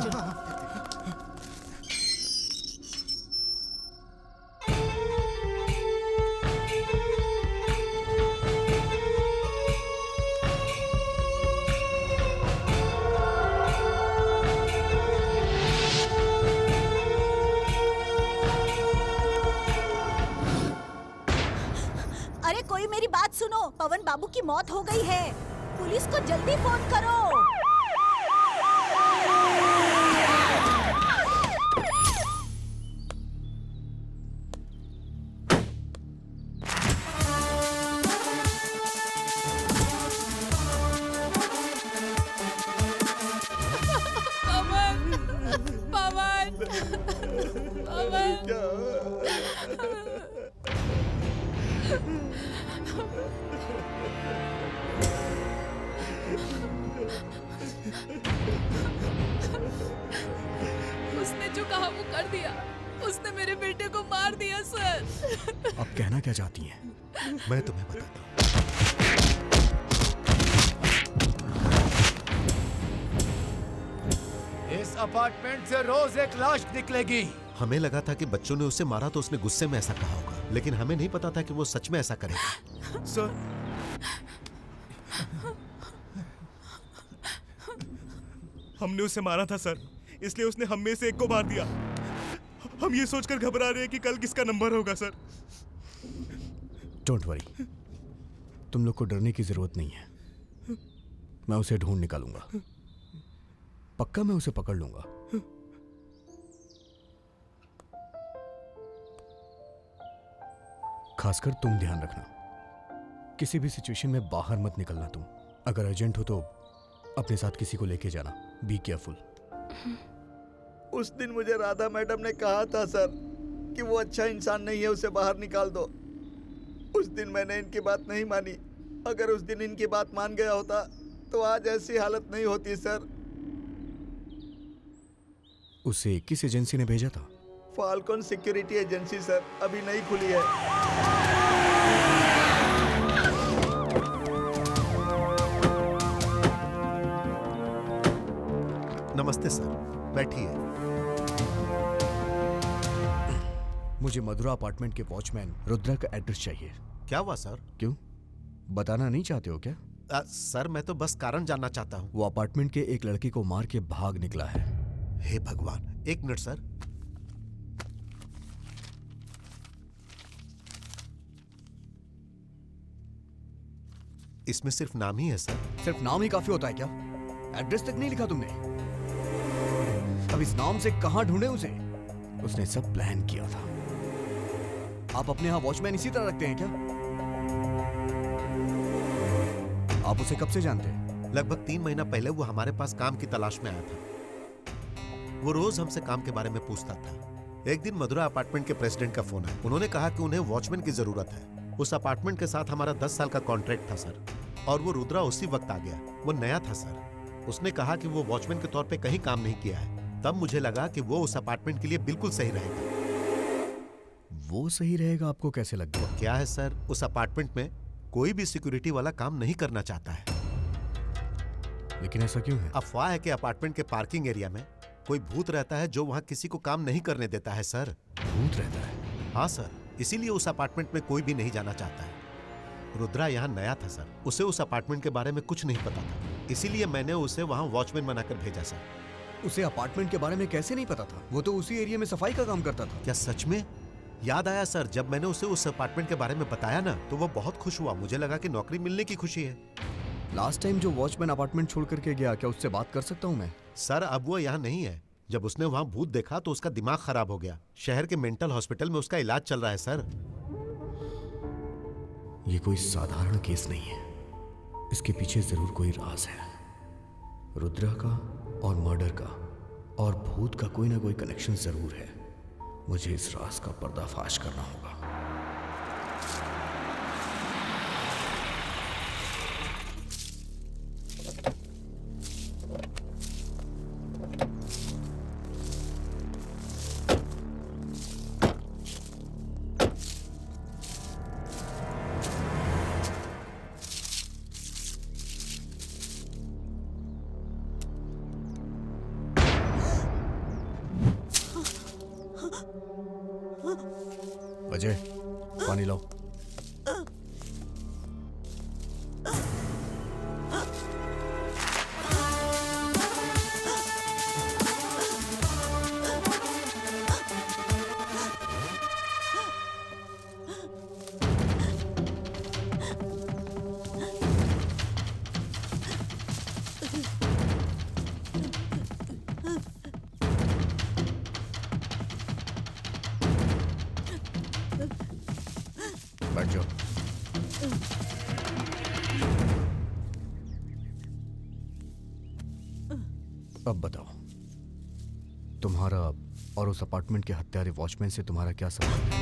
अरे कोई मेरी बात सुनो, पवन बाबू की मौत हो गई है। पुलिस को जल्दी फोन करो। उसने जो कहा वो कर दिया। उसने मेरे बेटे को मार दिया सर। अब कहना क्या चाहती हैं? मैं तुम्हें बताता हूँ। इस अपार्टमेंट से रोज एक लाश निकलेगी। हमें लगा था कि बच्चों ने उसे मारा तो उसने गुस्से में ऐसा कहा होगा, लेकिन हमें नहीं पता था कि वो सच में ऐसा करेगा। सर, हमने उसे मारा था सर, इसलिए उसने हम में से एक को मार दिया। हम ये सोचकर घबरा रहे हैं कि कल किसका नंबर होगा सर। डोंट वरी, तुम लोग को डरने की जरूरत नहीं है। मैं उसे ढूंढ निकालूंगा, पक्का मैं उसे पकड़ लूंगा। खासकर तुम ध्यान रखना, किसी भी सिचुएशन में बाहर मत निकलना तुम। अगर अर्जेंट हो तो अपने साथ किसी को लेके जाना। Be careful. उस दिन मुझे राधा मैडम ने कहा था सर कि वो अच्छा इंसान नहीं है, उसे बाहर निकाल दो। उस दिन मैंने इनकी बात नहीं मानी। अगर उस दिन इनकी बात मान गया होता तो आज ऐसी हालत नहीं होती सर। उसे किस एजेंसी ने भेजा था? फाल्कन सिक्योरिटी एजेंसी सर, अभी नहीं खुली है। नमस्ते सर, बैठिए। मुझे मधुरा अपार्टमेंट के वॉचमैन रुद्रा का एड्रेस चाहिए। क्या हुआ सर? क्यों, बताना नहीं चाहते हो क्या? सर, मैं तो बस कारण जानना चाहता हूँ। वो अपार्टमेंट के एक लड़की को मार के भाग निकला है। हे भगवान, एक मिनट सर। इसमें सिर्फ नाम ही है सर। सिर्फ नाम ही काफी होता है क्या? एड्रेस तक नहीं लिखा तुमने? अब इस नाम से कहां ढूंढे उसे? उसने सब प्लान किया था। आप अपने यहां वॉचमैन इसी तरह रखते हैं क्या? आप उसे कब से जानते हैं? लगभग 3 महीना पहले वो हमारे पास काम की तलाश में आया था। वो रोज हमसे काम के बारे में पूछता था। एक दिन मधुरा अपार्टमेंट के प्रेसिडेंट का फोन आया। उन्होंने कहा कि उन्हें वॉचमैन की जरूरत है। उस अपार्टमेंट के साथ हमारा 10 साल का कॉन्ट्रैक्ट था सर, और वो रुद्रा उसी वक्त आ गया। वो नया था सर। उसने कहा कि वो वॉचमैन के तौर पे कहीं काम नहीं किया है। तब मुझे लगा कि वो उस अपार्टमेंट के लिए बिल्कुल सही रहेगा। वो सही रहेगा आपको कैसे लग गया? क्या है सर, उस अपार्टमेंट में कोई भी सिक्योरिटी वाला काम नहीं करना चाहता है। लेकिन ऐसा क्यों है? अफवाह है कि अपार्टमेंट के पार्किंग एरिया में कोई भूत रहता है जो वहां किसी को काम नहीं करने देता है सर। भूत रहता है? हाँ सर, इसीलिए उस अपार्टमेंट में कोई भी नहीं जाना चाहता है। रुद्रा यहाँ नया था सर, उसे उस अपार्टमेंट के बारे में कुछ नहीं पता था, इसीलिए मैंने उसे वहाँ वॉचमैन बनाकर भेजा सर। उसे अपार्टमेंट के बारे में कैसे नहीं पता था? वो तो उसी एरिया में सफाई का काम करता था। क्या सच में? याद आया सर, जब मैंने उसे उस अपार्टमेंट के बारे में बताया ना, तो वो बहुत खुश हुआ। मुझे लगा कि नौकरी मिलने की खुशी है। लास्ट टाइम जो वॉचमैन अपार्टमेंट छोड़ करके गया, क्या उससे बात कर सकता हूँ मैं? सर, अब वो यहाँ नहीं है। जब उसने वहाँ भूत देखा तो उसका दिमाग खराब हो गया। शहर के मेंटल हॉस्पिटल में उसका इलाज चल रहा है सर। ये कोई साधारण केस नहीं है, इसके पीछे जरूर कोई राज है। रुद्रा का और मर्डर का और भूत का कोई ना कोई कनेक्शन जरूर है। मुझे इस राज का पर्दाफाश करना होगा। अजय, पानी लाओ। बैठ जाओ। अब बताओ, तुम्हारा और उस अपार्टमेंट के हत्यारे वॉचमैन से तुम्हारा क्या संबंध है?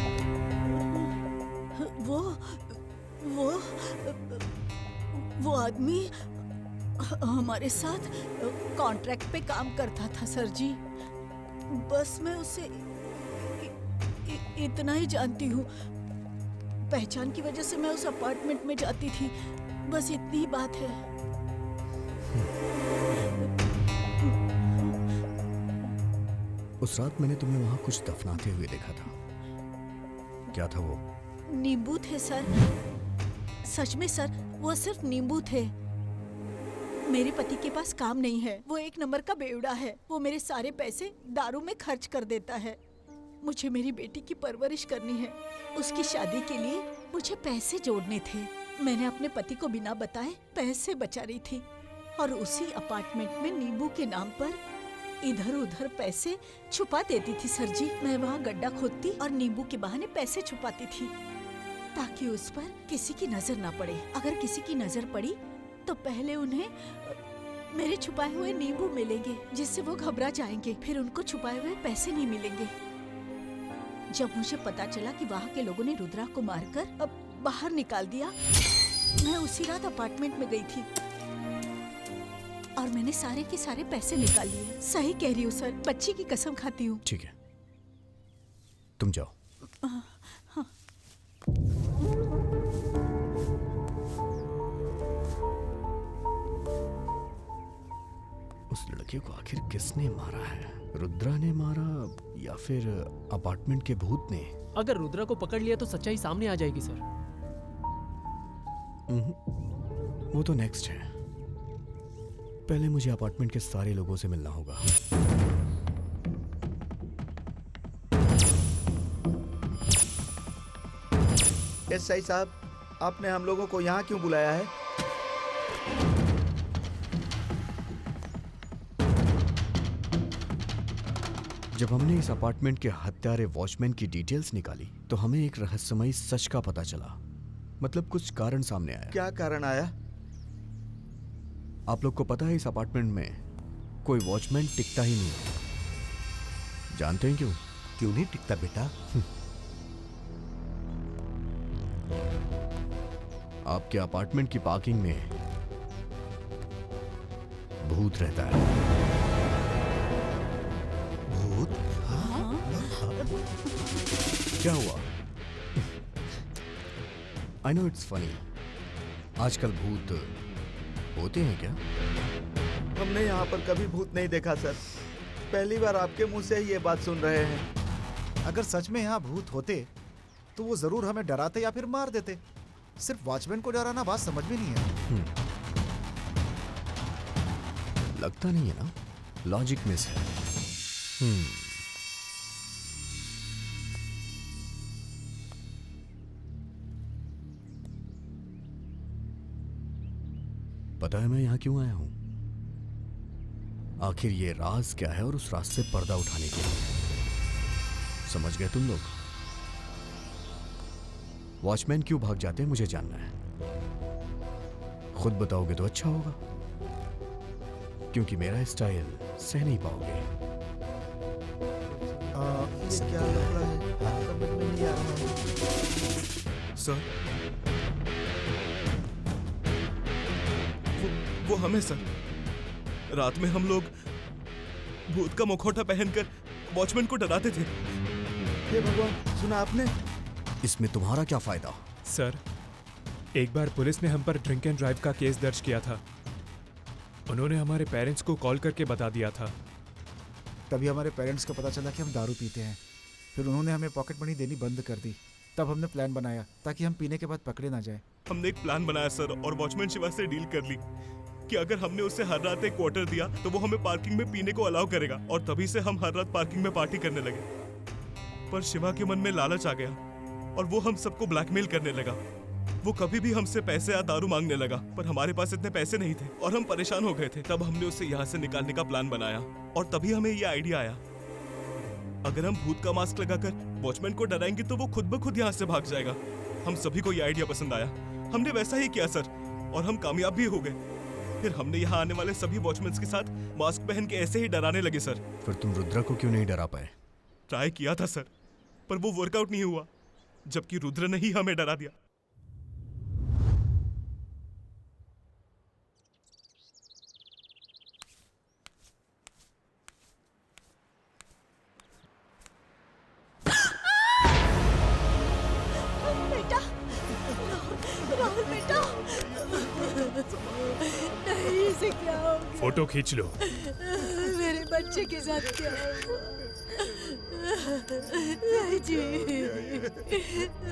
वो आदमी हमारे साथ कॉन्ट्रैक्ट पे काम करता था सर जी। बस मैं उसे इतना ही जानती हूँ। पहचान की वजह से मैं उस अपार्टमेंट में जाती थी, बस इतनी ही बात है। उस रात मैंने तुम्हें वहां कुछ दफनाते हुए देखा था। क्या था वो? नींबू थे सर। सच में सर, वो सिर्फ नींबू थे। मेरे पति के पास काम नहीं है, वो एक नंबर का बेवड़ा है। वो मेरे सारे पैसे दारू में खर्च कर देता है। मुझे मेरी बेटी की परवरिश करनी है। उसकी शादी के लिए मुझे पैसे जोड़ने थे। मैंने अपने पति को बिना बताए पैसे बचा रही थी और उसी अपार्टमेंट में नींबू के नाम पर इधर उधर पैसे छुपा देती थी सर जी। मैं वहाँ गड्ढा खोदती और नींबू के बहाने पैसे छुपाती थी ताकि उस पर किसी की नजर ना पड़े। अगर किसी की नजर पड़ी तो पहले उन्हें मेरे छुपाए हुए नींबू मिलेंगे, जिससे वो घबरा जाएंगे। फिर उनको छुपाए हुए पैसे नहीं मिलेंगे। जब मुझे पता चला कि वहाँ के लोगों ने रुद्रा को मारकर अब बाहर निकाल दिया, मैं उसी रात अपार्टमेंट में गई थी और मैंने सारे के सारे पैसे निकाल लिए। सही कह रही हूँ सर, बच्ची की कसम खाती हूँ। ठीक है, तुम जाओ। हाँ। उस लड़के को आखिर किसने मारा है? रुद्रा ने मारा या फिर अपार्टमेंट के भूत ने? अगर रुद्रा को पकड़ लिया तो सच्चाई सामने आ जाएगी सर। वो तो नेक्स्ट है। पहले मुझे अपार्टमेंट के सारे लोगों से मिलना होगा। एसआई साहब, आपने हम लोगों को यहाँ क्यों बुलाया है? जब हमने इस अपार्टमेंट के हत्यारे वॉचमैन की डिटेल्स निकाली तो हमें एक रहस्यमयी सच का पता चला। मतलब कुछ कारण सामने आया। क्या कारण आया? आप लोग को पता है इस अपार्टमेंट में कोई वॉचमैन टिकता ही नहीं। जानते हैं क्यों? क्यों नहीं टिकता बेटा? आपके अपार्टमेंट की पार्किंग में भूत रहता है। भूत? क्या हुआ? I know it's funny. आजकल भूत होते हैं क्या? हमने यहाँ पर कभी भूत नहीं देखा सर। पहली बार आपके मुंह से ही ये बात सुन रहे हैं। अगर सच में यहाँ भूत होते तो वो जरूर हमें डराते या फिर मार देते। सिर्फ वॉचमैन को डराना बात समझ में नहीं है। लगता नहीं है ना, लॉजिक मिस है। पता है मैं यहां क्यों आया हूं? आखिर ये राज क्या है और उस राज से पर्दा उठाने के लिए। समझ गए तुम लोग? वॉचमैन क्यों भाग जाते हैं मुझे जानना है। खुद बताओगे तो अच्छा होगा, क्योंकि मेरा स्टाइल सह नहीं पाओगे। ये क्या लग रहा है? समझ में नहीं आ रहा है। सर, वो हमें सर, रात में हम लोग भूत का मुखौटा पहनकर वॉचमैन को डराते थे। हे भगवान, सुना आपने? इसमें तुम्हारा क्या फायदा? सर, एक बार पुलिस ने हम पर ड्रिंक एंड ड्राइव का केस दर्ज किया था। उन्होंने हमारे पेरेंट्स को कॉल करके बता दिया था। तभी हमारे पेरेंट्स को पता चला कि हम दारू पीते हैं। फिर उन्होंने हमें पॉकेट मनी देनी बंद कर दी। तब हमने प्लान बनाया ताकि हम पीने के बाद पकड़े ना जाए। हमने एक प्लान बनाया सर, और वॉचमैन शिवा से डील कर ली कि अगर हमने उसे हर रात एक क्वार्टर दिया तो वो हमें पार्किंग में पीने को अलाउ करेगा, और तभी से हम हर रात पार्किंग में पार्टी करने लगे। पर शिवा के मन में लालच आ गया और वो हम सबको ब्लैकमेल करने लगा। वो कभी भी हमसे पैसे या दारू मांगने लगा, पर हमारे पास इतने पैसे नहीं थे और हम परेशान हो गए थे। तब हमने उसे यहाँ से निकालने का प्लान बनाया और तभी हमें ये आइडिया आया, अगर हम भूत का मास्क लगाकर वॉचमैन को डराएंगे तो वो खुद ब खुद यहाँ से भाग जाएगा। हम सभी को ये आइडिया पसंद आया। हमने वैसा ही किया सर, और हम कामयाब भी हो गए। फिर हमने यहाँ आने वाले सभी वॉचमैन के साथ मास्क पहन के ऐसे ही डराने लगे सर। फिर तुम रुद्रा को क्यों नहीं डरा पाए? ट्राई किया था सर, पर वो वर्कआउट नहीं हुआ, जबकि रुद्र ने ही हमें डरा दिया। फोटो खींच लो। मेरे बच्चे के साथ क्या हुआ? जी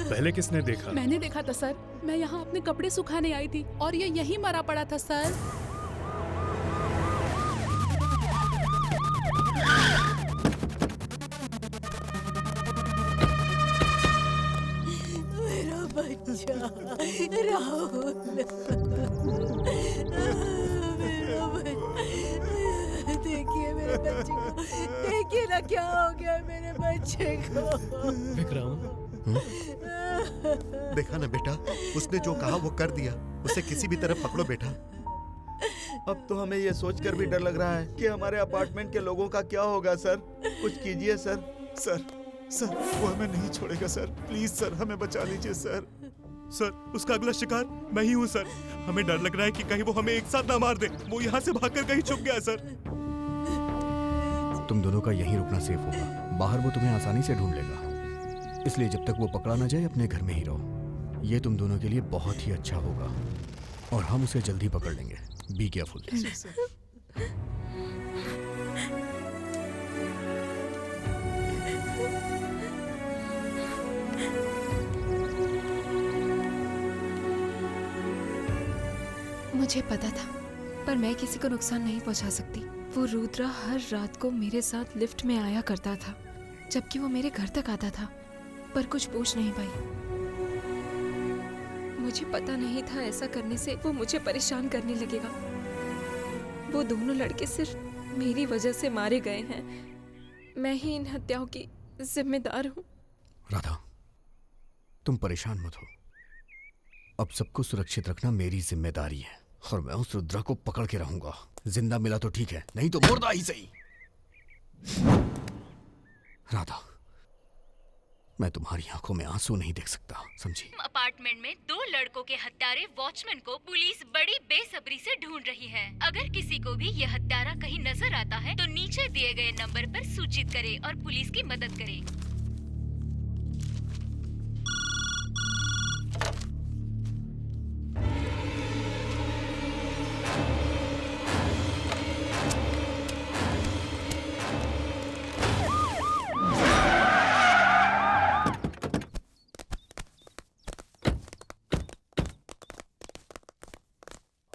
पहले किसने देखा? मैंने देखा था सर। मैं यहाँ अपने कपड़े सुखाने आई थी और ये यहीं मरा पड़ा था सर। मेरा बच्चा राहुल, मेरा बच्चा, देखिए मेरे बच्चे को, देखिए ना क्या हो गया मेरे बच्चे को। विक्रम, देखा ना बेटा, उसने जो कहा वो कर दिया। उसे किसी भी तरह पकड़ो बेटा। अब तो हमें ये सोचकर भी डर लग रहा है कि हमारे अपार्टमेंट के लोगों का क्या होगा। सर कुछ कीजिए सर। सर वो हमें नहीं छोड़ेगा सर। प्लीज सर, हमें बचा लीजिए सर। सर उसका अगला शिकार मैं ही हूँ सर। हमें डर लग रहा है कि कहीं वो हमें एक साथ ना मार दे। वो यहाँ से भागकर कहीं छुप गया सर। तुम दोनों का यहीं रुकना सेफ होगा। बाहर वो तुम्हें आसानी से ढूंढ लेगा, इसलिए जब तक वो पकड़ा ना जाए अपने घर में ही रहो। ये तुम दोनों के लिए बहुत ही अच्छा होगा और हम उसे जल्दी पकड़ लेंगे। Be careful. मुझे पता था, पर मैं किसी को नुकसान नहीं पहुंचा सकती। वो रुद्रा हर रात को मेरे साथ लिफ्ट में आया करता था, जबकि वो मेरे घर तक आता था, पर कुछ पूछ नहीं पाई। मुझे पता नहीं था ऐसा करने से वो मुझे परेशान करने लगेगा। वो दोनों लड़के सिर्फ मेरी वजह से मारे गए हैं। मैं ही इन हत्याओं की जिम्मेदार हूँ। राधा, तुम परेशान मत हो। अब सबको सुरक्षित रखना मेरी जिम्मेदारी है और मैं उस रुद्रा को पकड़ के रहूंगा। जिंदा मिला तो ठीक है, नहीं तो मुर्दा ही सही। राधा, मैं तुम्हारी आंखों में आंसू नहीं देख सकता, समझी? अपार्टमेंट में 2 लड़कों के हत्यारे वॉचमैन को पुलिस बड़ी बेसब्री से ढूंढ रही है। अगर किसी को भी यह हत्यारा कहीं नजर आता है तो नीचे दिए गए नंबर पर सूचित करे और पुलिस की मदद करे।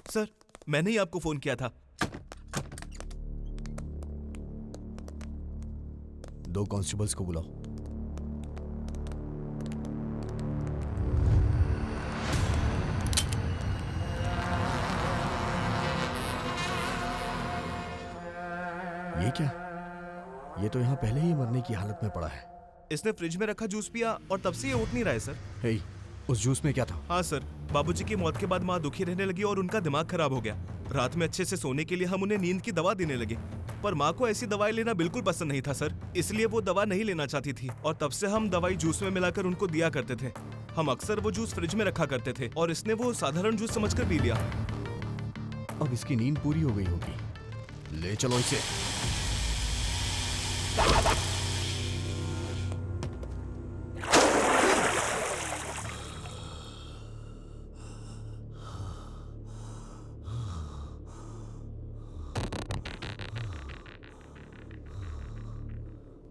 सर मैंने ही आपको फोन किया था। 2 कांस्टेबल्स को बुलाओ। ये क्या? ये तो यहाँ पहले ही मरने की हालत में पड़ा है। इसने फ्रिज में रखा जूस पिया और तब से ये उठ नहीं रहा है सर। हे, उस जूस में क्या था? हाँ सर, बाबूजी की मौत के बाद माँ दुखी रहने लगी और उनका दिमाग खराब हो गया। रात में अच्छे से सोने के लिए हम उन्हें नींद की दवा देने लगे, पर माँ को ऐसी दवाई लेना बिल्कुल पसंद नहीं था सर, इसलिए वो दवा नहीं लेना चाहती थी और तब से हम दवाई जूस में मिलाकर उनको दिया करते थे। हम अक्सर वो जूस फ्रिज में रखा करते थे और इसने वो साधारण जूस समझकर पी लिया। अब इसकी नींद पूरी हो गई होगी। ले चलो इसे।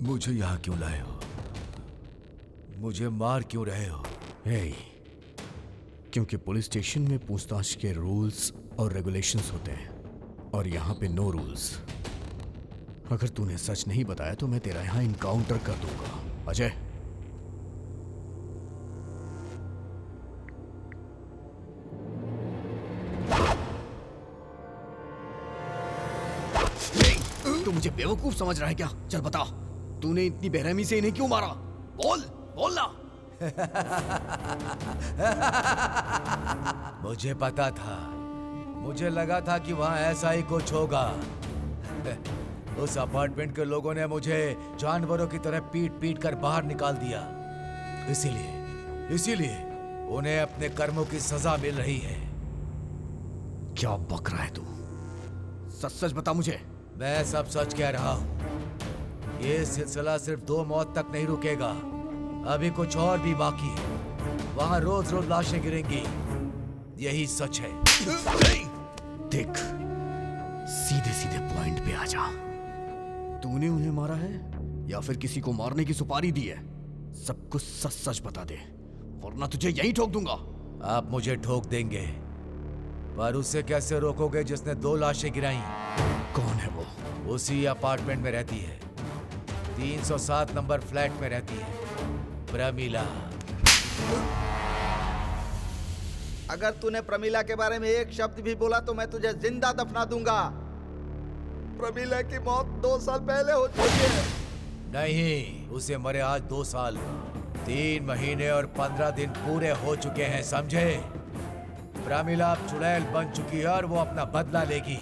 मुझे यहाँ क्यों लाए हो? मुझे मार क्यों रहे हो? हे, क्योंकि पुलिस स्टेशन में पूछताछ के रूल्स और रेगुलेशंस होते हैं और यहाँ पे नो रूल्स। अगर तूने सच नहीं बताया तो मैं तेरा यहाँ इनकाउंटर कर दूंगा। अजय, तू मुझे बेवकूफ समझ रहा है क्या? चल बता, तूने इतनी बेरहमी से इन्हें क्यों मारा? बोल, बोलना। मुझे पता था, मुझे लगा था कि वहां ऐसा ही कुछ होगा। उस अपार्टमेंट के लोगों ने मुझे जानवरों की तरह पीट पीट कर बाहर निकाल दिया। इसीलिए उन्हें अपने कर्मों की सजा मिल रही है। क्या बक रहा है तू? सच सच बता मुझे। मैं सब सच कह रहा हूँ। ये सिलसिला सिर्फ 2 मौत तक नहीं रुकेगा, अभी कुछ और भी बाकी है। वहां रोज रोज लाशें गिरेंगी, यही सच है। देख, सीधे सीधे पॉइंट पे आ जा। तूने उन्हें मारा है या फिर किसी को मारने की सुपारी दी है? सब कुछ सच सच बता दे, वरना तुझे यहीं ठोक दूंगा। आप मुझे ठोक देंगे, पर उसे कैसे रोकोगे जिसने 2 लाशें गिराई? कौन है वो? उसी अपार्टमेंट में रहती है, 307 नंबर फ्लैट में रहती है, प्रमिला। अगर तूने प्रमिला के बारे में एक शब्द भी बोला तो मैं तुझे जिंदा दफना दूंगा। प्रमिला की मौत 2 साल पहले हो चुकी है। नहीं, उसे मरे आज 2 साल 3 महीने और 15 दिन पूरे हो चुके हैं, समझे? प्रमिला अब चुड़ैल बन चुकी है और वो अपना बदला लेगी।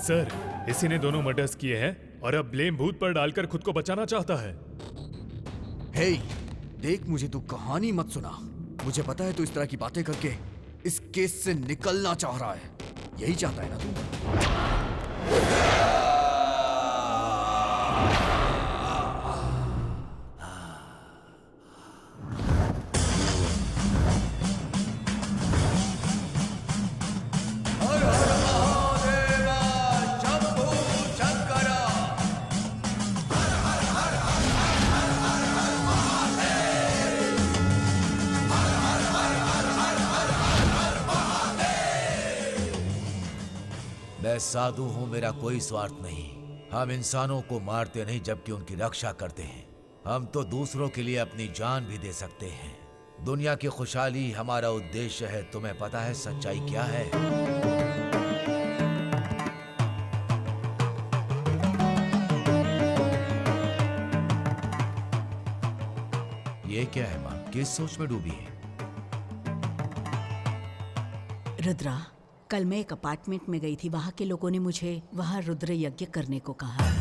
सर, इसी ने दोनों मर्डर्स किए हैं और अब ब्लेम भूत पर डालकर खुद को बचाना चाहता है। हे, देख, मुझे तू कहानी मत सुना। मुझे पता है तू इस तरह की बातें करके इस केस से निकलना चाह रहा है। यही चाहता है ना तू? मैं साधु हूं, मेरा कोई स्वार्थ नहीं। हम इंसानों को मारते नहीं जबकि उनकी रक्षा करते हैं। हम तो दूसरों के लिए अपनी जान भी दे सकते हैं। दुनिया की खुशहाली हमारा उद्देश्य है। तुम्हें पता है सच्चाई क्या है? ये क्या है माँ? किस सोच में डूबी है? रुद्रा, कल मैं एक अपार्टमेंट में गई थी। वहाँ के लोगों ने मुझे वहाँ रुद्र यज्ञ करने को कहा।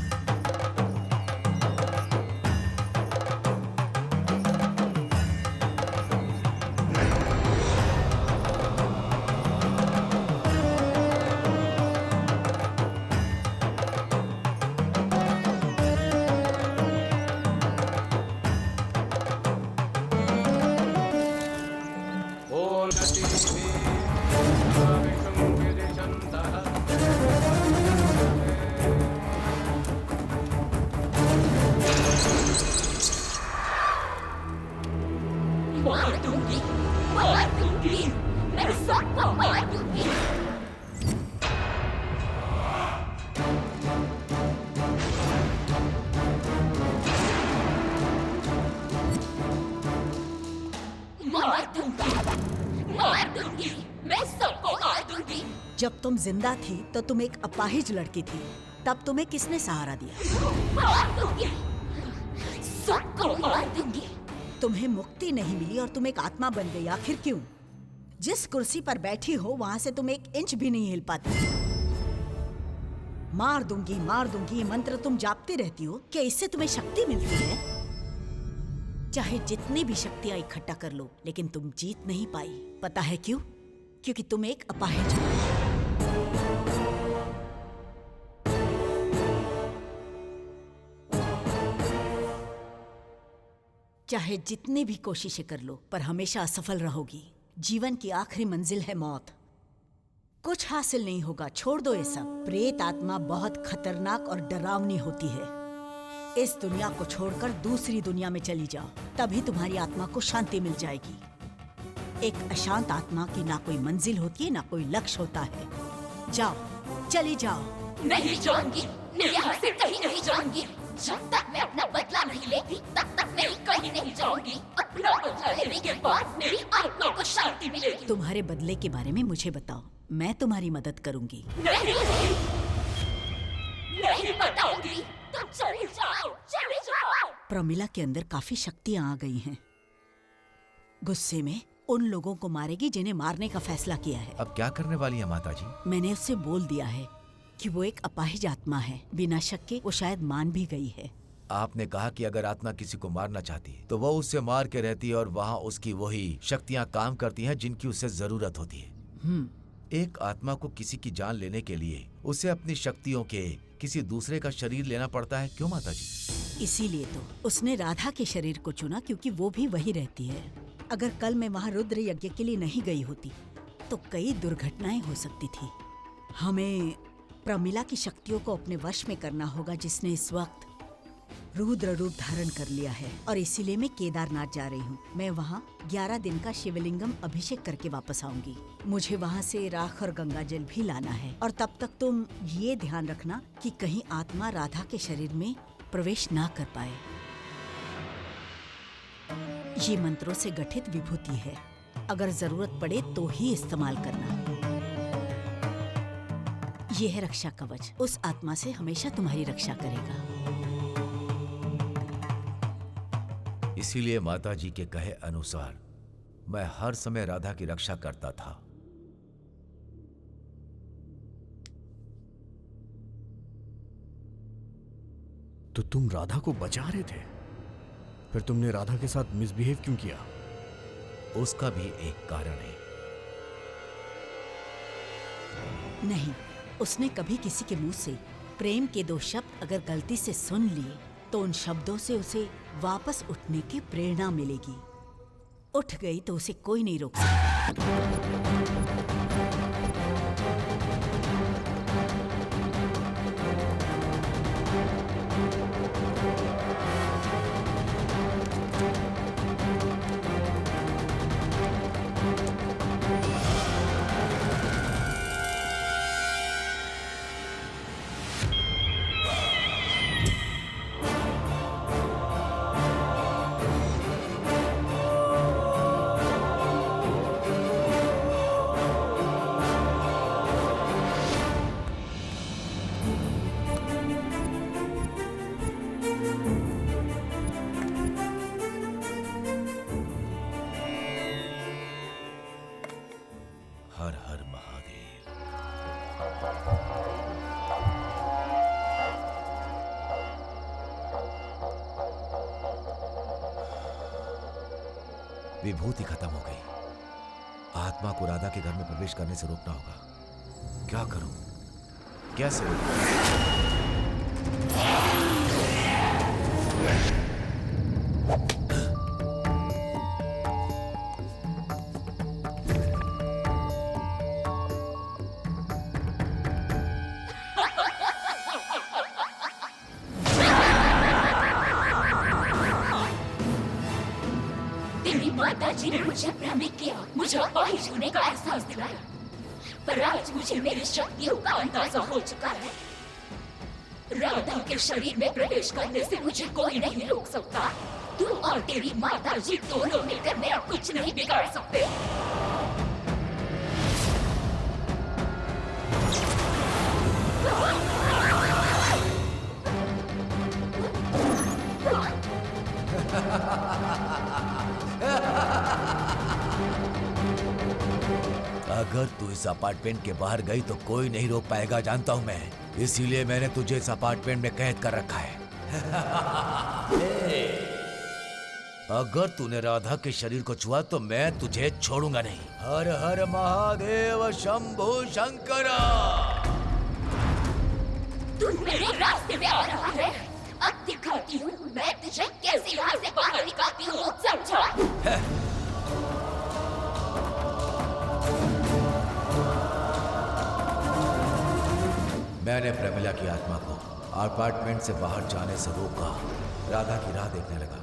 जब तुम जिंदा थी तो तुम एक अपाहिज लड़की थी। तब तुम्हें किसने सहारा दिया? तुम्हें मुक्ति नहीं मिली और तुम एक आत्मा बन गई। आखिर क्यों? जिस कुर्सी पर बैठी हो वहां से तुम 1 इंच भी नहीं हिल पाती। मार दूंगी ये मंत्र तुम जापती रहती हो। क्या इससे तुम्हें शक्ति मिलती है? चाहे जितनी भी शक्तियां इकट्ठा कर लो, लेकिन तुम जीत नहीं पाई। पता है क्यों? क्योंकि तुम एक अपाहिज हो। चाहे जितनी भी कोशिशें कर लो, पर हमेशा असफल रहोगी। जीवन की आखिरी मंजिल है मौत। कुछ हासिल नहीं होगा, छोड़ दो ये सब। प्रेत आत्मा बहुत खतरनाक और डरावनी होती है। इस दुनिया को छोड़कर दूसरी दुनिया में चली जाओ, तभी तुम्हारी आत्मा को शांति मिल जाएगी। एक अशांत आत्मा की ना कोई मंजिल होती है, ना कोई लक्ष्य होता है। जाओ, चली जाओ। नहीं जाऊंगी, मैं यहाँ से कहीं नहीं जाऊंगी। जब तक मैं अपना बदला नहीं लेती, तब तक मैं कहीं नहीं जाऊंगी। अपना बदला लेने के बाद मेरी आत्मा को शांति मिलेगी। तुम्हारे बदले के बारे में मुझे बताओ, मैं तुम्हारी मदद करूंगी। नहीं बताऊंगी, तुम चले जाओ, चले जाओ। प्रमिला के अंदर काफी शक्तियां आ गई हैं। गुस्से में उन लोगों को मारेगी जिन्हें मारने का फैसला किया है। अब क्या करने वाली है माता जी? मैंने उससे बोल दिया है कि वो एक अपाहिज आत्मा है। बिना शक के वो शायद मान भी गई है। आपने कहा कि अगर आत्मा किसी को मारना चाहती है तो वो उससे मार के रहती है और वहाँ उसकी वही शक्तियाँ काम करती हैं जिनकी उसे जरूरत होती है। एक आत्मा को किसी की जान लेने के लिए उसे अपनी शक्तियों के किसी दूसरे का शरीर लेना पड़ता है, क्यों माता जी? इसीलिए तो उसने राधा के शरीर को चुना, क्योंकि वो भी वही रहती है। अगर कल मैं वहाँ रुद्र यज्ञ के लिए नहीं गई होती तो कई दुर्घटनाएं हो सकती थी। हमें प्रमिला की शक्तियों को अपने वश में करना होगा, जिसने इस वक्त रुद्र रूप धारण कर लिया है। और इसीलिए मैं केदारनाथ जा रही हूँ। मैं वहाँ 11 दिन का शिवलिंगम अभिषेक करके वापस आऊंगी। मुझे वहाँ से राख और गंगा जल भी लाना है। और तब तक तुम ये ध्यान रखना कि कहीं आत्मा राधा के शरीर में प्रवेश ना कर पाए। ये मंत्रों से गठित विभूति है, अगर जरूरत पड़े तो ही इस्तेमाल करना। ये है रक्षा कवच, उस आत्मा से हमेशा तुम्हारी रक्षा करेगा। इसीलिए माता जी के कहे अनुसार मैं हर समय राधा की रक्षा करता था। तो तुम राधा को बचा रहे थे, फिर तुमने राधा के साथ मिसबिहेव क्यों किया? उसका भी एक कारण है। नहीं, उसने कभी किसी के मुंह से प्रेम के 2 शब्द अगर गलती से सुन लिए तो उन शब्दों से उसे वापस उठने की प्रेरणा मिलेगी। उठ गई तो उसे कोई नहीं रोक सकता। हर हर महादेव। विभूति खत्म हो गई। आत्मा को राधा के घर में प्रवेश करने से रोकना होगा। क्या करूं? कैसे रोकूं? माताजी ने मुझे भ्रमित किया, मुझे पानी छूने का एहसास दिलाया, पर आज मुझे मेरी शक्तियों का अंदाजा हो चुका है। राधा के शरीर में प्रवेश करने से मुझे कोई नहीं रोक सकता। तू और तेरी माताजी दोनों मिलकर मेरा कुछ नहीं बिगाड़ सकते। अगर तू इस अपार्टमेंट के बाहर गई तो कोई नहीं रोक पाएगा, जानता हूं मैं। इसीलिए मैंने तुझे इस अपार्टमेंट में कैद कर रखा है। अगर तूने राधा के शरीर को छुआ तो मैं तुझे छोड़ूंगा नहीं। हर हर महादेव शंभु शंकर। तू मेरे रास्ते में आ रहा है, अब दिखाती हूँ मैं तुझे कैसे यहाँ से बाहर निकालती हूँ, समझा? मैंने प्रमिला की आत्मा को अपार्टमेंट से बाहर जाने से रोका। राधा की राह देखने लगा,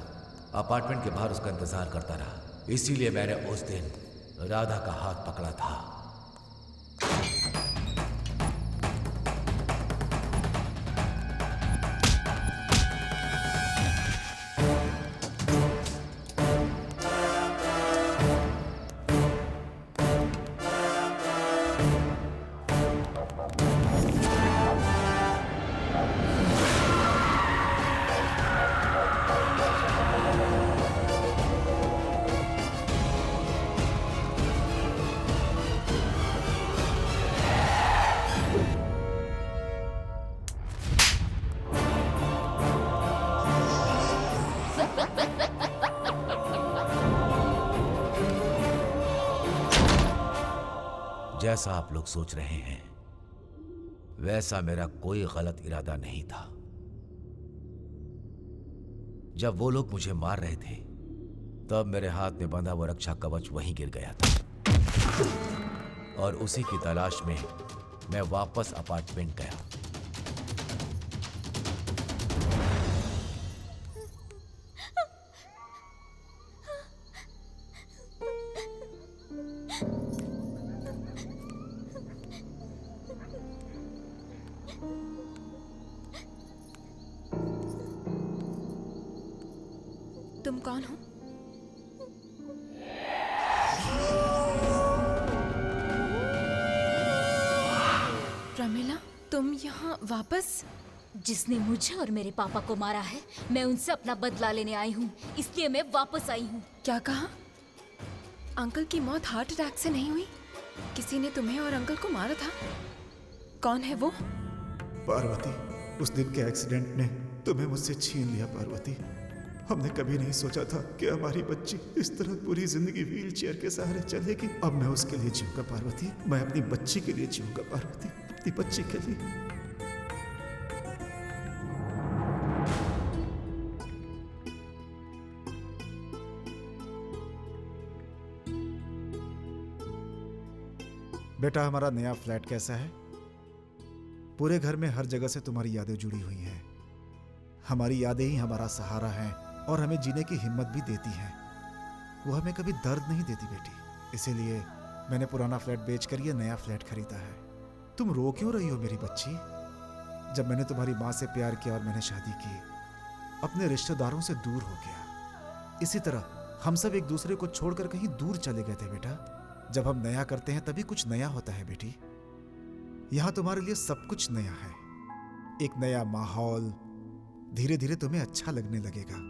अपार्टमेंट के बाहर उसका इंतजार करता रहा। इसीलिए मैंने उस दिन राधा का हाथ पकड़ा था। जैसा आप लोग सोच रहे हैं वैसा मेरा कोई गलत इरादा नहीं था। जब वो लोग मुझे मार रहे थे तब मेरे हाथ में बंधा वो रक्षा कवच वहीं गिर गया था और उसी की तलाश में मैं वापस अपार्टमेंट गया। तुम कौन हो? प्रमिला, तुम यहाँ वापस? जिसने मुझे और मेरे पापा को मारा है, मैं उनसे अपना बदला लेने आई हूँ, इसलिए मैं वापस आई हूँ। क्या कहा? अंकल की मौत हार्ट अटैक से नहीं हुई? किसी ने तुम्हें और अंकल को मारा था? कौन है वो? पार्वती, उस दिन के एक्सीडेंट ने तुम्हें मुझसे छीन लिया पार्वती। हमने कभी नहीं सोचा था कि हमारी बच्ची इस तरह पूरी जिंदगी व्हील चेयर के सहारे चलेगी। अब मैं उसके लिए जीऊंगा पार्वती, मैं अपनी बच्ची के लिए जीऊंगा पार्वती, अपनी बच्ची के लिए। बेटा, हमारा नया फ्लैट कैसा है? पूरे घर में हर जगह से तुम्हारी यादें जुड़ी हुई हैं। हमारी यादें ही हमारा सहारा हैं और हमें जीने की हिम्मत भी देती हैं। वो हमें कभी दर्द नहीं देती बेटी। इसीलिए मैंने पुराना फ्लैट बेचकर ये नया फ्लैट खरीदा है। तुम रो क्यों रही हो मेरी बच्ची? जब मैंने तुम्हारी माँ से प्यार किया और मैंने शादी की, अपने रिश्तेदारों से दूर हो गया। इसी तरह हम सब एक दूसरे को छोड़कर कहीं दूर चले गए थे बेटा। जब हम नया करते हैं तभी कुछ नया होता है बेटी। यहाँ तुम्हारे लिए सब कुछ नया है, एक नया माहौल। धीरे धीरे तुम्हें अच्छा लगने लगेगा।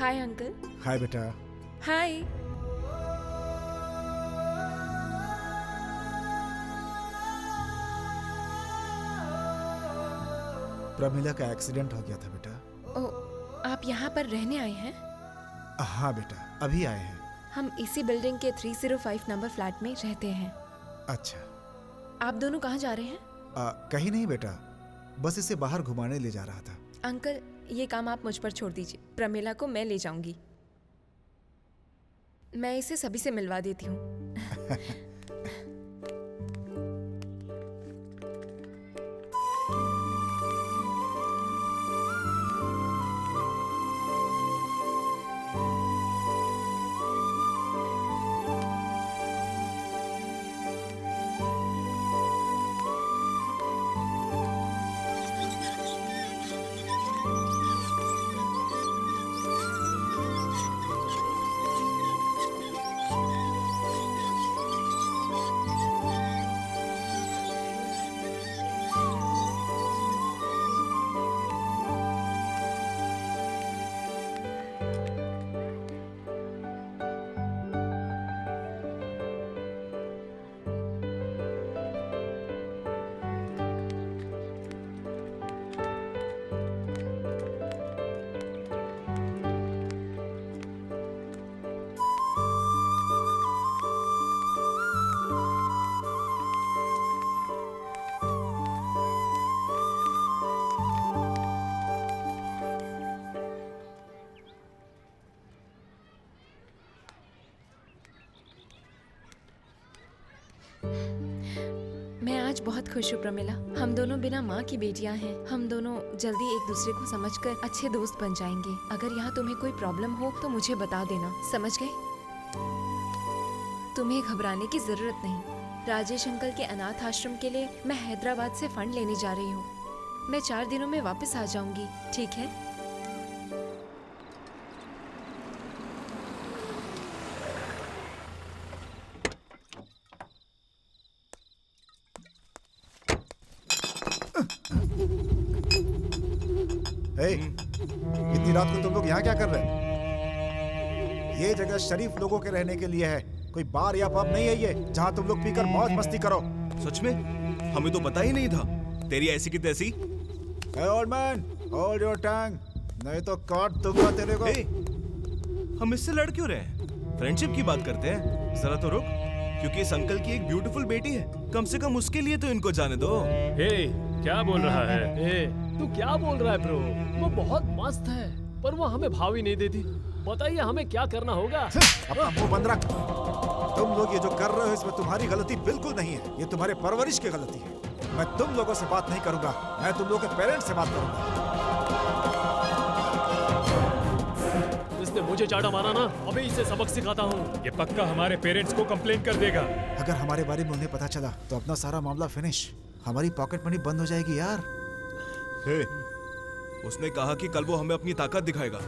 Hi uncle. हाय बेटा। हाय। प्रमिला का एक्सीडेंट हो गया था बेटा। ओ, आप यहाँ पर रहने आए हैं? हाँ बेटा, अभी आए हैं। हम इसी बिल्डिंग के 305 नंबर फ्लैट में रहते हैं। अच्छा। आप दोनों कहाँ जा रहे हैं? कहीं नहीं बेटा, बस इसे बाहर घुमाने ले जा रहा था। अंकल, ये काम आप मुझ पर छोड़ दीजिए। प्रमिला को मैं ले जाऊंगी। मैं इसे सभी से मिलवा देती हूँ। मैं आज बहुत खुश हूँ प्रमिला। हम दोनों बिना माँ की बेटियाँ हैं। हम दोनों जल्दी एक दूसरे को समझकर अच्छे दोस्त बन जाएंगे। अगर यहाँ तुम्हें कोई प्रॉब्लम हो तो मुझे बता देना, समझ गए? तुम्हें घबराने की जरूरत नहीं। राजेश अंकल के अनाथ आश्रम के लिए मैं हैदराबाद से फंड लेने जा रही हूँ। मैं 4 दिनों में वापस आ जाऊंगी, ठीक है? इतनी रात को तुम लोग यहाँ क्या कर रहे हैं? ये जगह शरीफ लोगों के रहने के लिए है, कोई बार या पब नहीं है ये जहाँ तुम लोग पीकर मौज मस्ती करो। सच में? हमें तो पता ही नहीं था। तेरी ऐसी की तैसी। Old man, hold your tongue, नहीं तो काट दूंगा तेरे को। हम इससे लड़ क्यों रहे हैं? फ्रेंडशिप की बात करते हैं, जरा तो रुक। क्योंकि इस अंकल की एक ब्यूटीफुल बेटी है, कम से कम उसके लिए तो इनको जाने दो। हे, क्या बोल रहा है? ए, तू क्या बोल रहा है ब्रो? वो बहुत मस्त है, पर वो हमें भाव ही नहीं देती। बताइए हमें क्या करना होगा? अपना मुंह बंद रख। तुम लोग ये जो कर रहे हो इसमें तुम्हारी गलती बिल्कुल नहीं है, ये तुम्हारे परवरिश की गलती है। मैं तुम लोगों से बात नहीं करूंगा, मैं तुम लोगों के पेरेंट्स से बात करूंगा। इसने मुझे चाटा मारा ना, अभी इसे सबक सिखाता हूँ। ये पक्का हमारे पेरेंट्स को कंप्लेन कर देगा। अगर हमारे बारे में उन्हें पता चला तो अपना सारा मामला फिनिश, हमारी पॉकेट मनी बंद हो जाएगी यार। हे, उसने कहा कि कल वो हमें अपनी ताकत दिखाएगा,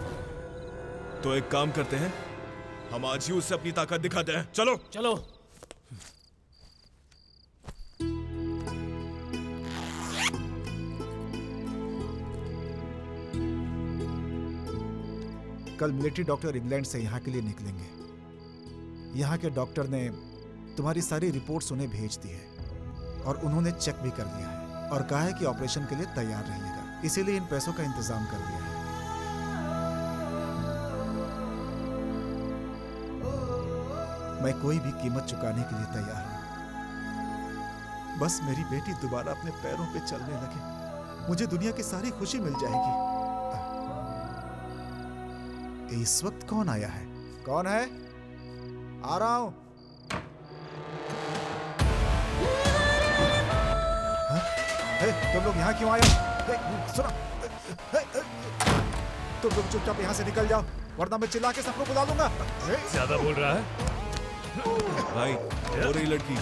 तो एक काम करते हैं, हम आज ही उससे अपनी ताकत दिखाते हैं। चलो चलो। कल मिलिट्री डॉक्टर इंग्लैंड से यहाँ के लिए निकलेंगे। यहाँ के डॉक्टर ने तुम्हारी सारी रिपोर्ट्स उन्हें भेज दी है और उन्होंने चेक भी कर लिया है और कहा है कि ऑपरेशन के लिए तैयार रहिएगा, इसीलिए इन पैसों का इंतजाम कर दिया है। मैं कोई भी कीमत चुकाने के लिए तैयार हूं, बस मेरी बेटी दोबारा अपने पैरों पे चलने लगे, मुझे दुनिया की सारी खुशी मिल जाएगी। इस वक्त कौन आया है? कौन है? आ रहा हूं। तुम लोग यहाँ क्यों आए? सुनो, तुम लोग चुपचाप यहाँ से निकल जाओ, वरना मैं चिल्ला के सबको बुला लूंगा। ज्यादा बोल रहा है भाई, और ये लड़की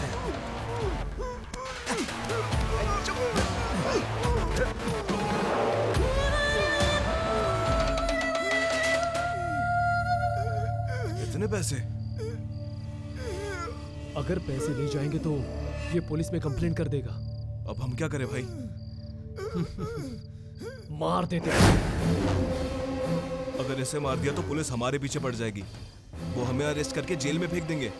इतने पैसे? अगर पैसे नहीं जाएंगे तो ये पुलिस में कंप्लेंट कर देगा। अब हम क्या करें भाई? मार देते हैं। अगर इसे मार दिया तो पुलिस हमारे पीछे पड़ जाएगी, वो हमें अरेस्ट करके जेल में फेंक देंगे।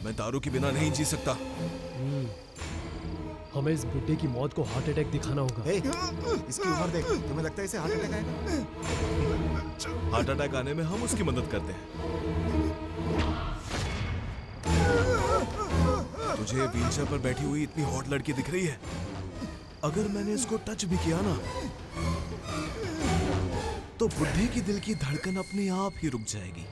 मैं दारू के बिना नहीं जी सकता। हमें इस बुड्ढे की मौत को हार्ट अटैक दिखाना होगा। इसकी उम्र देख, तुम्हें लगता है इसे हार्ट अटैक आएगा? हार्ट अटैक आने में हम उसकी मदद करते हैं। तुझे व्हीलचेयर पर बैठी हुई इतनी हॉट लड़की दिख रही है? अगर मैंने इसको टच भी किया ना, तो बुड्ढे की दिल की धड़कन अपने आप ही रुक जाएगी।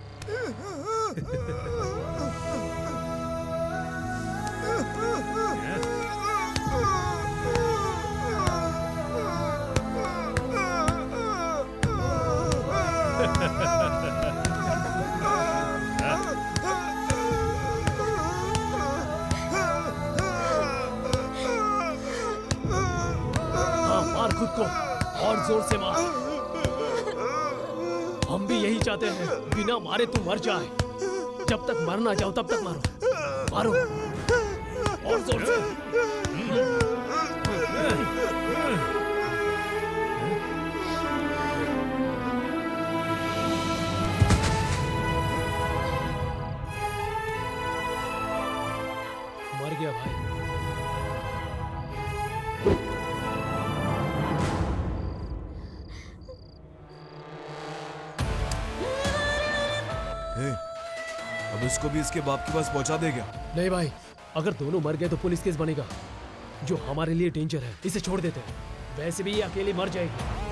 मार खुद को और जोर से मार। हम भी यही चाहते हैं, बिना मारे तू मर जाए। जब तक मर ना जाओ तब तक मारो, मारो और जोर से। मर गया भाई। अब इसको भी इसके बाप के पास पहुंचा दे क्या? नहीं भाई, अगर दोनों मर गए तो पुलिस केस बनेगा, जो हमारे लिए डेंजर है। इसे छोड़ देते हैं, वैसे भी ये अकेली मर जाएगी।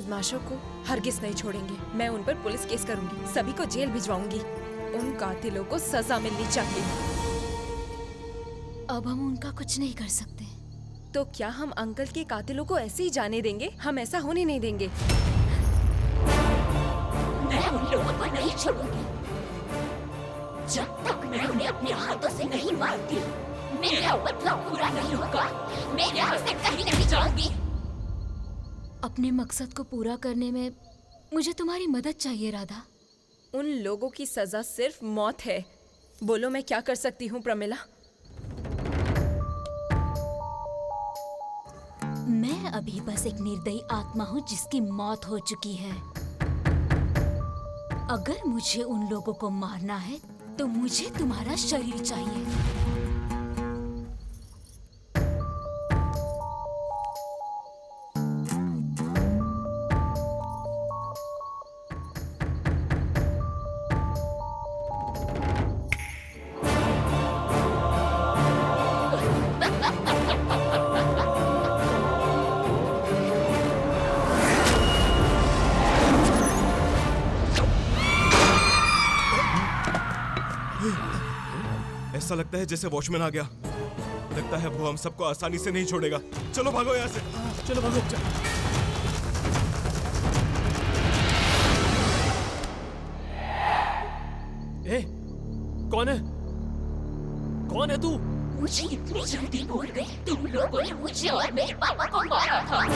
बदमाशों को हरगिज नहीं छोड़ेंगे। मैं उन पर पुलिस केस करूंगी, सभी को जेल भिजवाऊंगी। उन कातिलों को सजा मिलनी चाहिए। अब हम उनका कुछ नहीं कर सकते। तो क्या हम अंकल के कातिलों को ऐसे ही जाने देंगे? हम ऐसा होने नहीं देंगे। मैं उन लोगों को नहीं छोड़ूंगी जब तक मैं उन्हें अपने हाथों से नहीं मारती। मेरा बदला पूरा नहीं होगा। मैं यहाँ से कहीं नहीं जाऊंगी। अपने मकसद को पूरा करने में मुझे तुम्हारी मदद चाहिए राधा। उन लोगों की सजा सिर्फ मौत है। बोलो मैं क्या कर सकती हूँ प्रमिला? मैं अभी बस एक निर्दयी आत्मा हूँ जिसकी मौत हो चुकी है। अगर मुझे उन लोगों को मारना है तो मुझे तुम्हारा शरीर चाहिए। ऐसा लगता है जैसे वॉचमैन आ गया। लगता है वो हम सबको आसानी से नहीं छोड़ेगा। चलो भागो यहाँ से। चलो भागो। ए, कौन है? कौन है तू? मुझे इतनी जल्दी भूल गई। तुम लोगों ने मुझे और मेरे पापा को मारा था।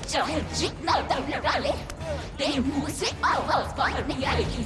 चाहे जितना दम लगा ले, तेरे मुंह से आवाज बाहर नहीं आएगी।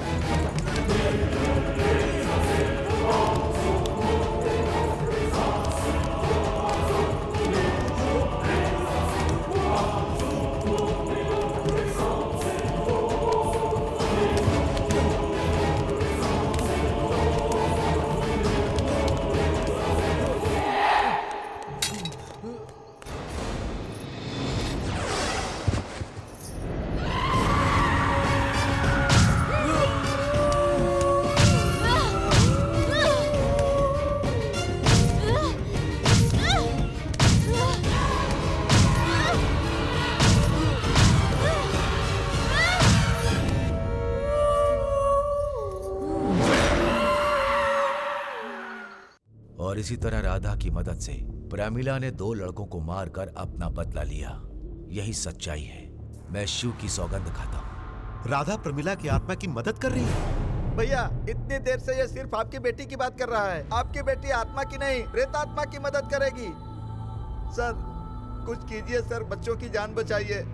और इसी तरह राधा की मदद से प्रमिला ने 2 लड़कों को मारकर अपना बदला लिया। यही सच्चाई है। मैं शिव की सौगंध खाता हूँ। राधा प्रमिला की आत्मा की मदद कर रही है। भैया इतनी देर से ये सिर्फ आपकी बेटी की बात कर रहा है। आपकी बेटी आत्मा की नहीं, प्रेतात्मा की मदद करेगी। सर कुछ कीजिए सर, बच्चों की जान बचाइए।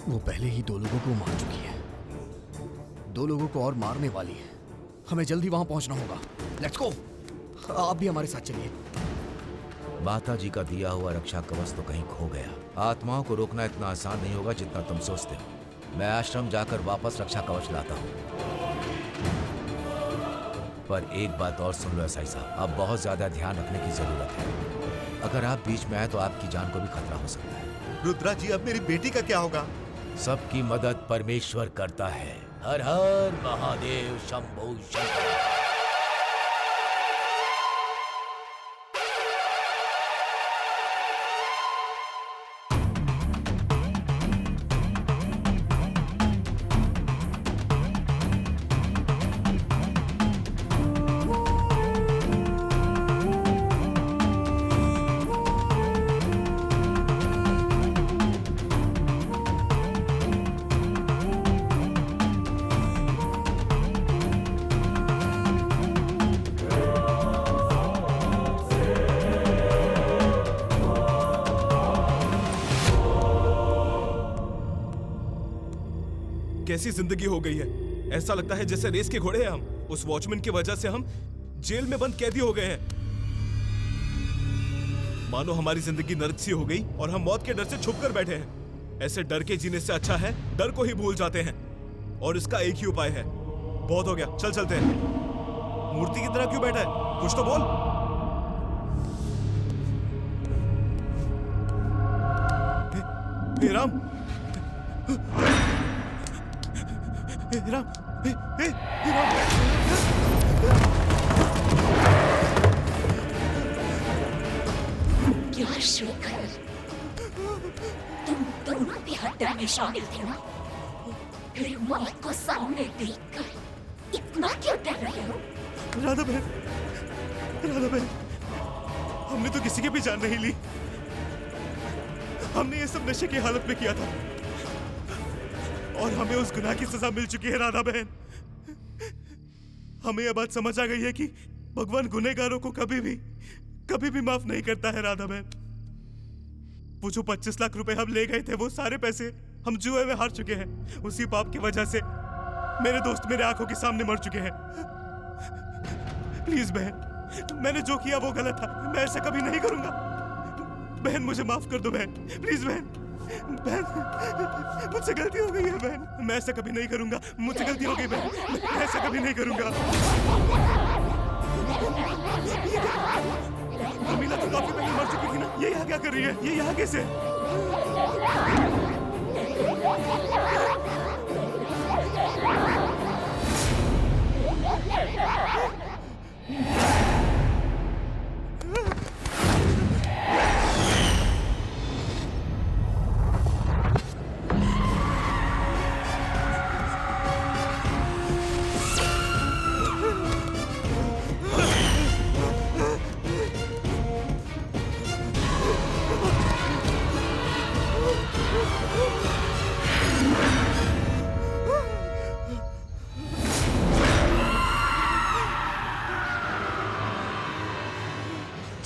वो पहले ही 2 लोगों को मार चुकी है, 2 लोगों को और मारने वाली है। हमें जल्दी वहां पहुंचना होगा। Let's go. आप भी हमारे साथ चलिए। माता जी का दिया हुआ रक्षा कवच तो कहीं खो गया। आत्माओं को रोकना इतना आसान नहीं होगा जितना तुम सोचते हो। मैं आश्रम जाकर वापस रक्षा कवच लाता हूँ। पर एक बात और सुन लो एसआई साहब, अब बहुत ज्यादा ध्यान रखने की जरूरत है। अगर आप बीच में आए तो आपकी जान को भी खतरा हो सकता है। रुद्रा जी, अब मेरी बेटी का क्या होगा? सबकी मदद परमेश्वर करता है। हर हर महादेव शंभो शंकर। कैसी जिंदगी हो गई है। ऐसा लगता है जैसे रेस के घोड़े हैं हम। उस वॉचमैन की वजह से हम जेल में बंद कैदी हो गए हैं। मानो हमारी जिंदगी नरक सी हो गई और हम मौत के डर से छुप कर बैठे हैं। ऐसे डर के जीने से अच्छा है डर को ही भूल जाते हैं। और इसका एक ही उपाय है। बहुत हो गया, चल चलते हैं। मूर्ति की तरह क्यों बैठा है? कुछ तो बोल। हे राम, हे राम, हे राम। क्या शेखर, तुम दोनों भी हत्या में शामिल थे ना? फिर मौत को सामने देखकर इतना क्यों डर रहे हो? राधा बहन, हमने तो किसी की भी जान नहीं ली। हमने ये सब नशे की हालत में किया था और हमें उस गुनाह की सजा मिल चुकी है राधा बहन। हमें यह बात समझ आ गई है कि भगवान गुनहगारों को कभी भी माफ नहीं करता है राधा बहन। वो जो 25 लाख रुपए हम ले गए थे, वो सारे पैसे हम जुए में हार चुके हैं। उसी पाप की वजह से मेरे दोस्त मेरे आंखों के सामने मर चुके हैं। प्लीज बहन, मैंने जो किया वो गलत था। मैं ऐसा कभी नहीं करूंगा। बहन मुझे माफ कर दो बहन, प्लीज बहन। मुझसे गलती हो गई है बहन, मैं ऐसा कभी नहीं करूंगा। मुझसे गलती हो गई बहन, मैं ऐसा कभी नहीं करूंगा। अमीला तो काफी पहले मर चुकी थी ना, ये यहाँ क्या कर रही है? ये यहाँ कैसे?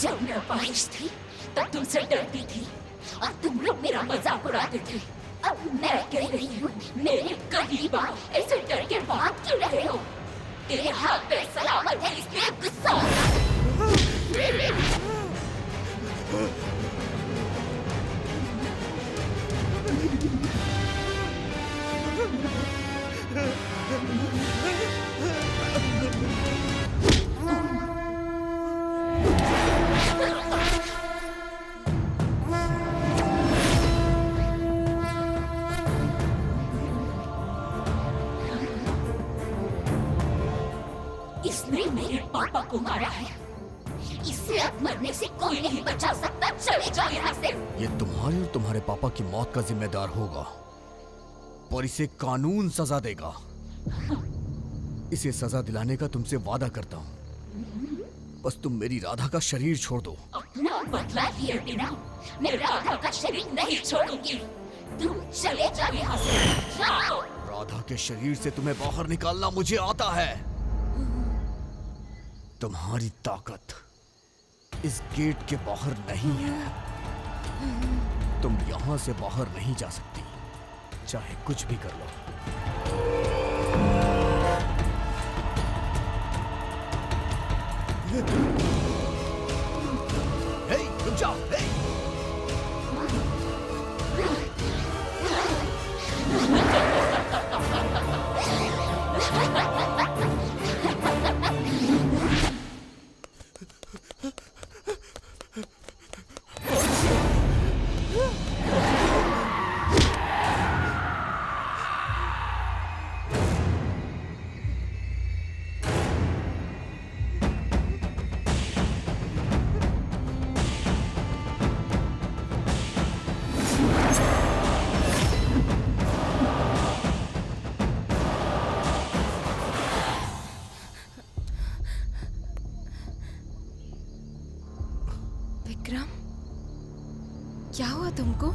जब मैं बारिश थी तब तुमसे डरती थी और तुम लोग मेरा मजाक उड़ाते थे। अब मैं कह रही हूँ, मेरे करीब आओ। ऐसे डर के भाग क्यों रहे हो? तेरे हाथ पे सलामत है, इसलिए गुस्सा हो रहा इसने मेरे पापा को मारा है। इसे अब मरने से कोई नहीं बचा सकता। चले जाओ यहाँ से। ये तुम्हारे और तुम्हारे पापा की मौत का जिम्मेदार होगा, पर इसे कानून सजा देगा। इसे सजा दिलाने का तुमसे वादा करता हूँ। बस तुम मेरी राधा का शरीर छोड़ दो। अपना बदला लिए बिना मैं राधा का शरीर नहीं छोड़ूंगी। तुम चले जाओ यहाँ से। जाओ। राधा के शरीर से तुम्हें बाहर निकालना मुझे आता है। तुम्हारी ताकत इस गेट के बाहर नहीं है। तुम यहां से बाहर नहीं जा सकती, चाहे कुछ भी कर लो। हे, रुक जाओ। हे। विक्रम, क्या हुआ तुमको?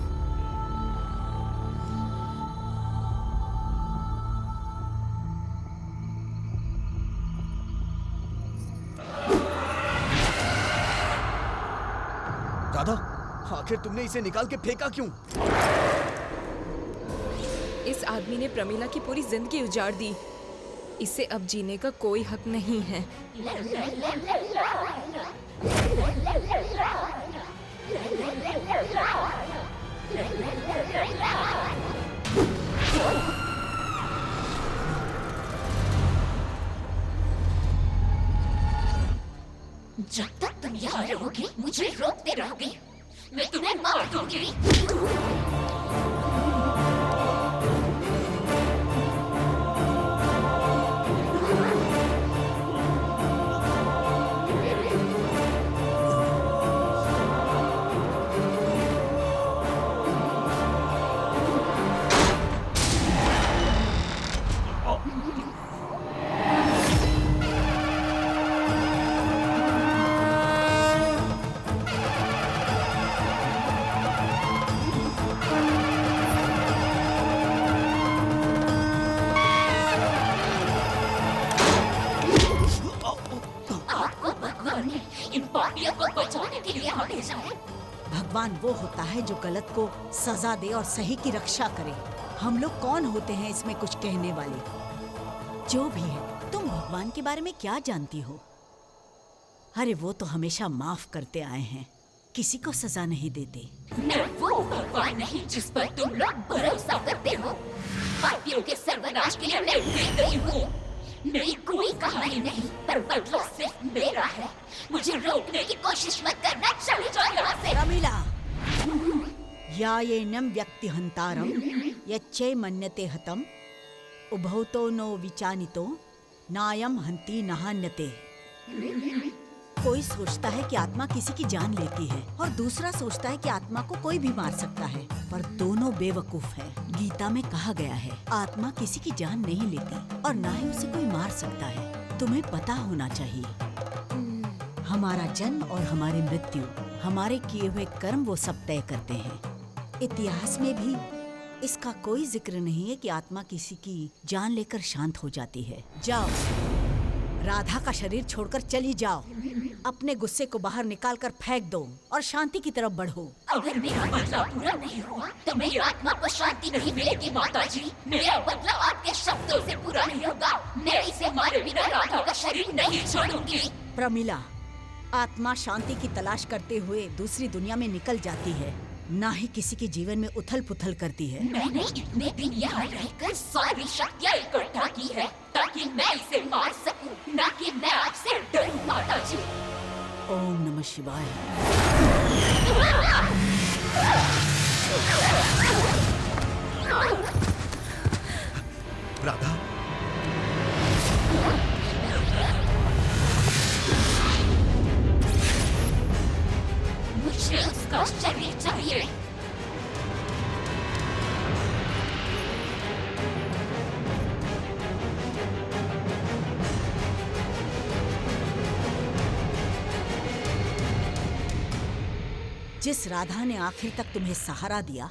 राधा, आखिर तुमने इसे निकाल के फेंका क्यों? इस आदमी ने प्रमीला की पूरी जिंदगी उजाड़ दी। इसे अब जीने का कोई हक नहीं है। जब तक तुम यहाँ रहोगे, मुझे रोकते रहोगे, मैं तुम्हें मार दूंगी। यहाँ ले जाए। भगवान वो होता है जो गलत को सजा दे और सही की रक्षा करे। हम लोग कौन होते हैं इसमें कुछ कहने वाले? जो भी है, तुम भगवान के बारे में क्या जानती हो? अरे वो तो हमेशा माफ करते आए हैं, किसी को सजा नहीं देते। मैं वो भगवान नहीं जिस पर तुम लोग भरोसा करते हो। पापियों के सर्वनाश के लिए मैं मिल गई हूँ। मेरी कोई कहानी नहीं, पर बदला सिर्फ मेरा है। मुझे रोकने की कोशिश मत करना, चली जाओ यहाँ से। रमीला, यायेनम व्यक्ति हंतारम यच्चे मन्यते हतम उभौतो नो विचानितो नायम हंती नहान्यते। कोई सोचता है कि आत्मा किसी की जान लेती है और दूसरा सोचता है कि आत्मा को कोई भी मार सकता है, पर दोनों बेवकूफ है। गीता में कहा गया है, आत्मा किसी की जान नहीं लेती और ना ही उसे कोई मार सकता है। तुम्हें पता होना चाहिए, हमारा जन्म और हमारी मृत्यु, हमारे किए हुए कर्म वो सब तय करते हैं। इतिहास में भी इसका कोई जिक्र नहीं है कि आत्मा किसी की जान लेकर शांत हो जाती है। जाओ, राधा का शरीर छोड़कर चली जाओ। अपने गुस्से को बाहर निकालकर फेंक दो और शांति की तरफ बढ़ो। अगर मेरा बदला पूरा नहीं हुआ तो मेरी आत्मा को शांति नहीं मिलेगी माताजी। मेरा बदला आपके शब्दों से पूरा नहीं होगा। मैं इसे मारे बिना राधा का शरीर नहीं छोड़ूंगी। प्रमिला, आत्मा शांति की तलाश करते हुए दूसरी दुनिया में निकल जाती है, ना ही किसी के जीवन में उथल पुथल करती है। मैंने इतने दिन यहाँ रहकर सारी शक्तियाँ इकट्ठा की है ताकि मैं इसे मार सकूं, ना कि मैं आपसे डरूं माताजी। ओम नमः शिवाय। राधा, मुझे उसका शरीर चाहिए। जिस राधा ने आखिर तक तुम्हें सहारा दिया,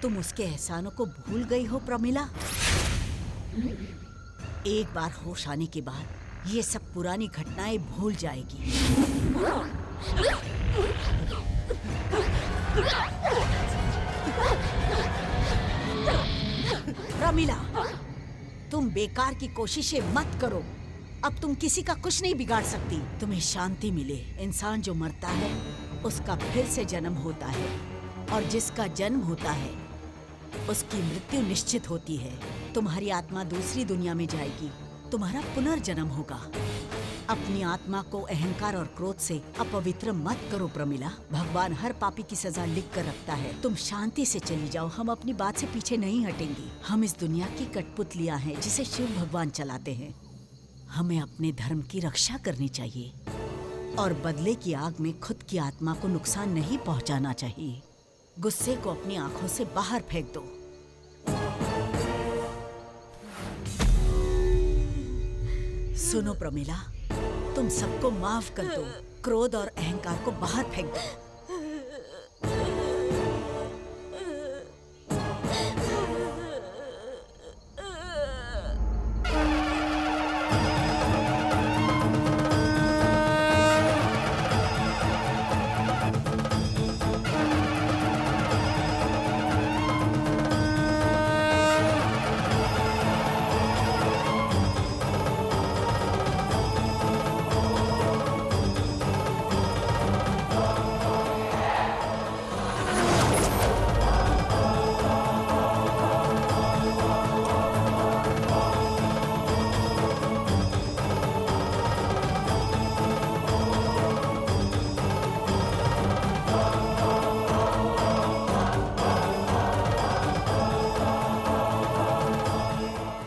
तुम उसके एहसानों को भूल गई हो प्रमिला। एक बार होश आने के बाद ये सब पुरानी घटनाएं भूल जाएगी। प्रमिला, तुम बेकार की कोशिशें मत करो। अब तुम किसी का कुछ नहीं बिगाड़ सकती। तुम्हें शांति मिले। इंसान जो मरता है उसका फिर से जन्म होता है, और जिसका जन्म होता है उसकी मृत्यु निश्चित होती है। तुम्हारी आत्मा दूसरी दुनिया में जाएगी, तुम्हारा पुनर्जन्म होगा। अपनी आत्मा को अहंकार और क्रोध से अपवित्र मत करो प्रमिला। भगवान हर पापी की सजा लिख कर रखता है। तुम शांति से चली जाओ, हम अपनी बात से पीछे नहीं हटेंगे। हम इस दुनिया की कठपुतलियां हैं जिसे शिव भगवान चलाते हैं। हमें अपने धर्म की रक्षा करनी चाहिए और बदले की आग में खुद की आत्मा को नुकसान नहीं पहुंचाना चाहिए। गुस्से को अपनी आंखों से बाहर फेंक दो। सुनो प्रमिला, तुम सबको माफ कर दो। क्रोध और अहंकार को बाहर फेंक दो।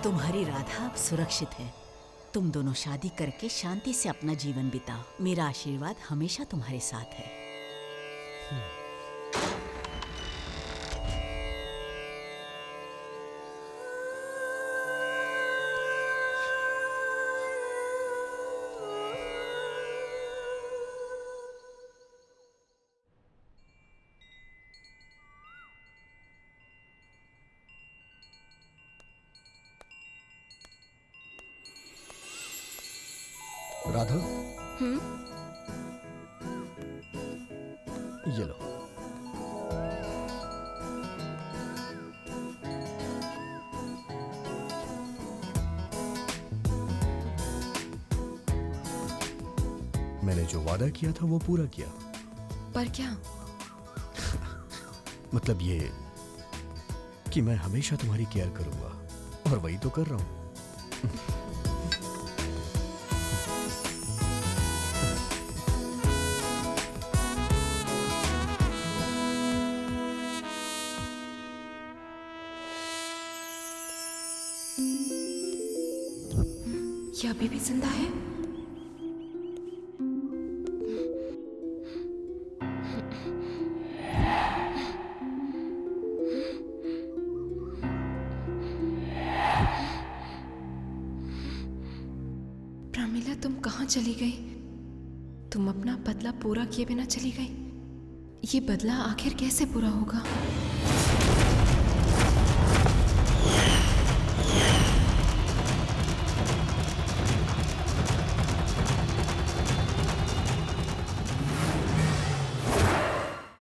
तुम्हारी राधा अब सुरक्षित है। तुम दोनों शादी करके शांति से अपना जीवन बिताओ। मेरा आशीर्वाद हमेशा तुम्हारे साथ है। राधा, ये लो। मैंने जो वादा किया था वो पूरा किया। पर क्या? मतलब ये कि मैं हमेशा तुम्हारी केयर करूंगा, और वही तो कर रहा हूं। ये अभी भी जिंदा है? प्रमिला, तुम कहाँ चली गई? तुम अपना बदला पूरा किए बिना चली गई। ये बदला आखिर कैसे पूरा होगा?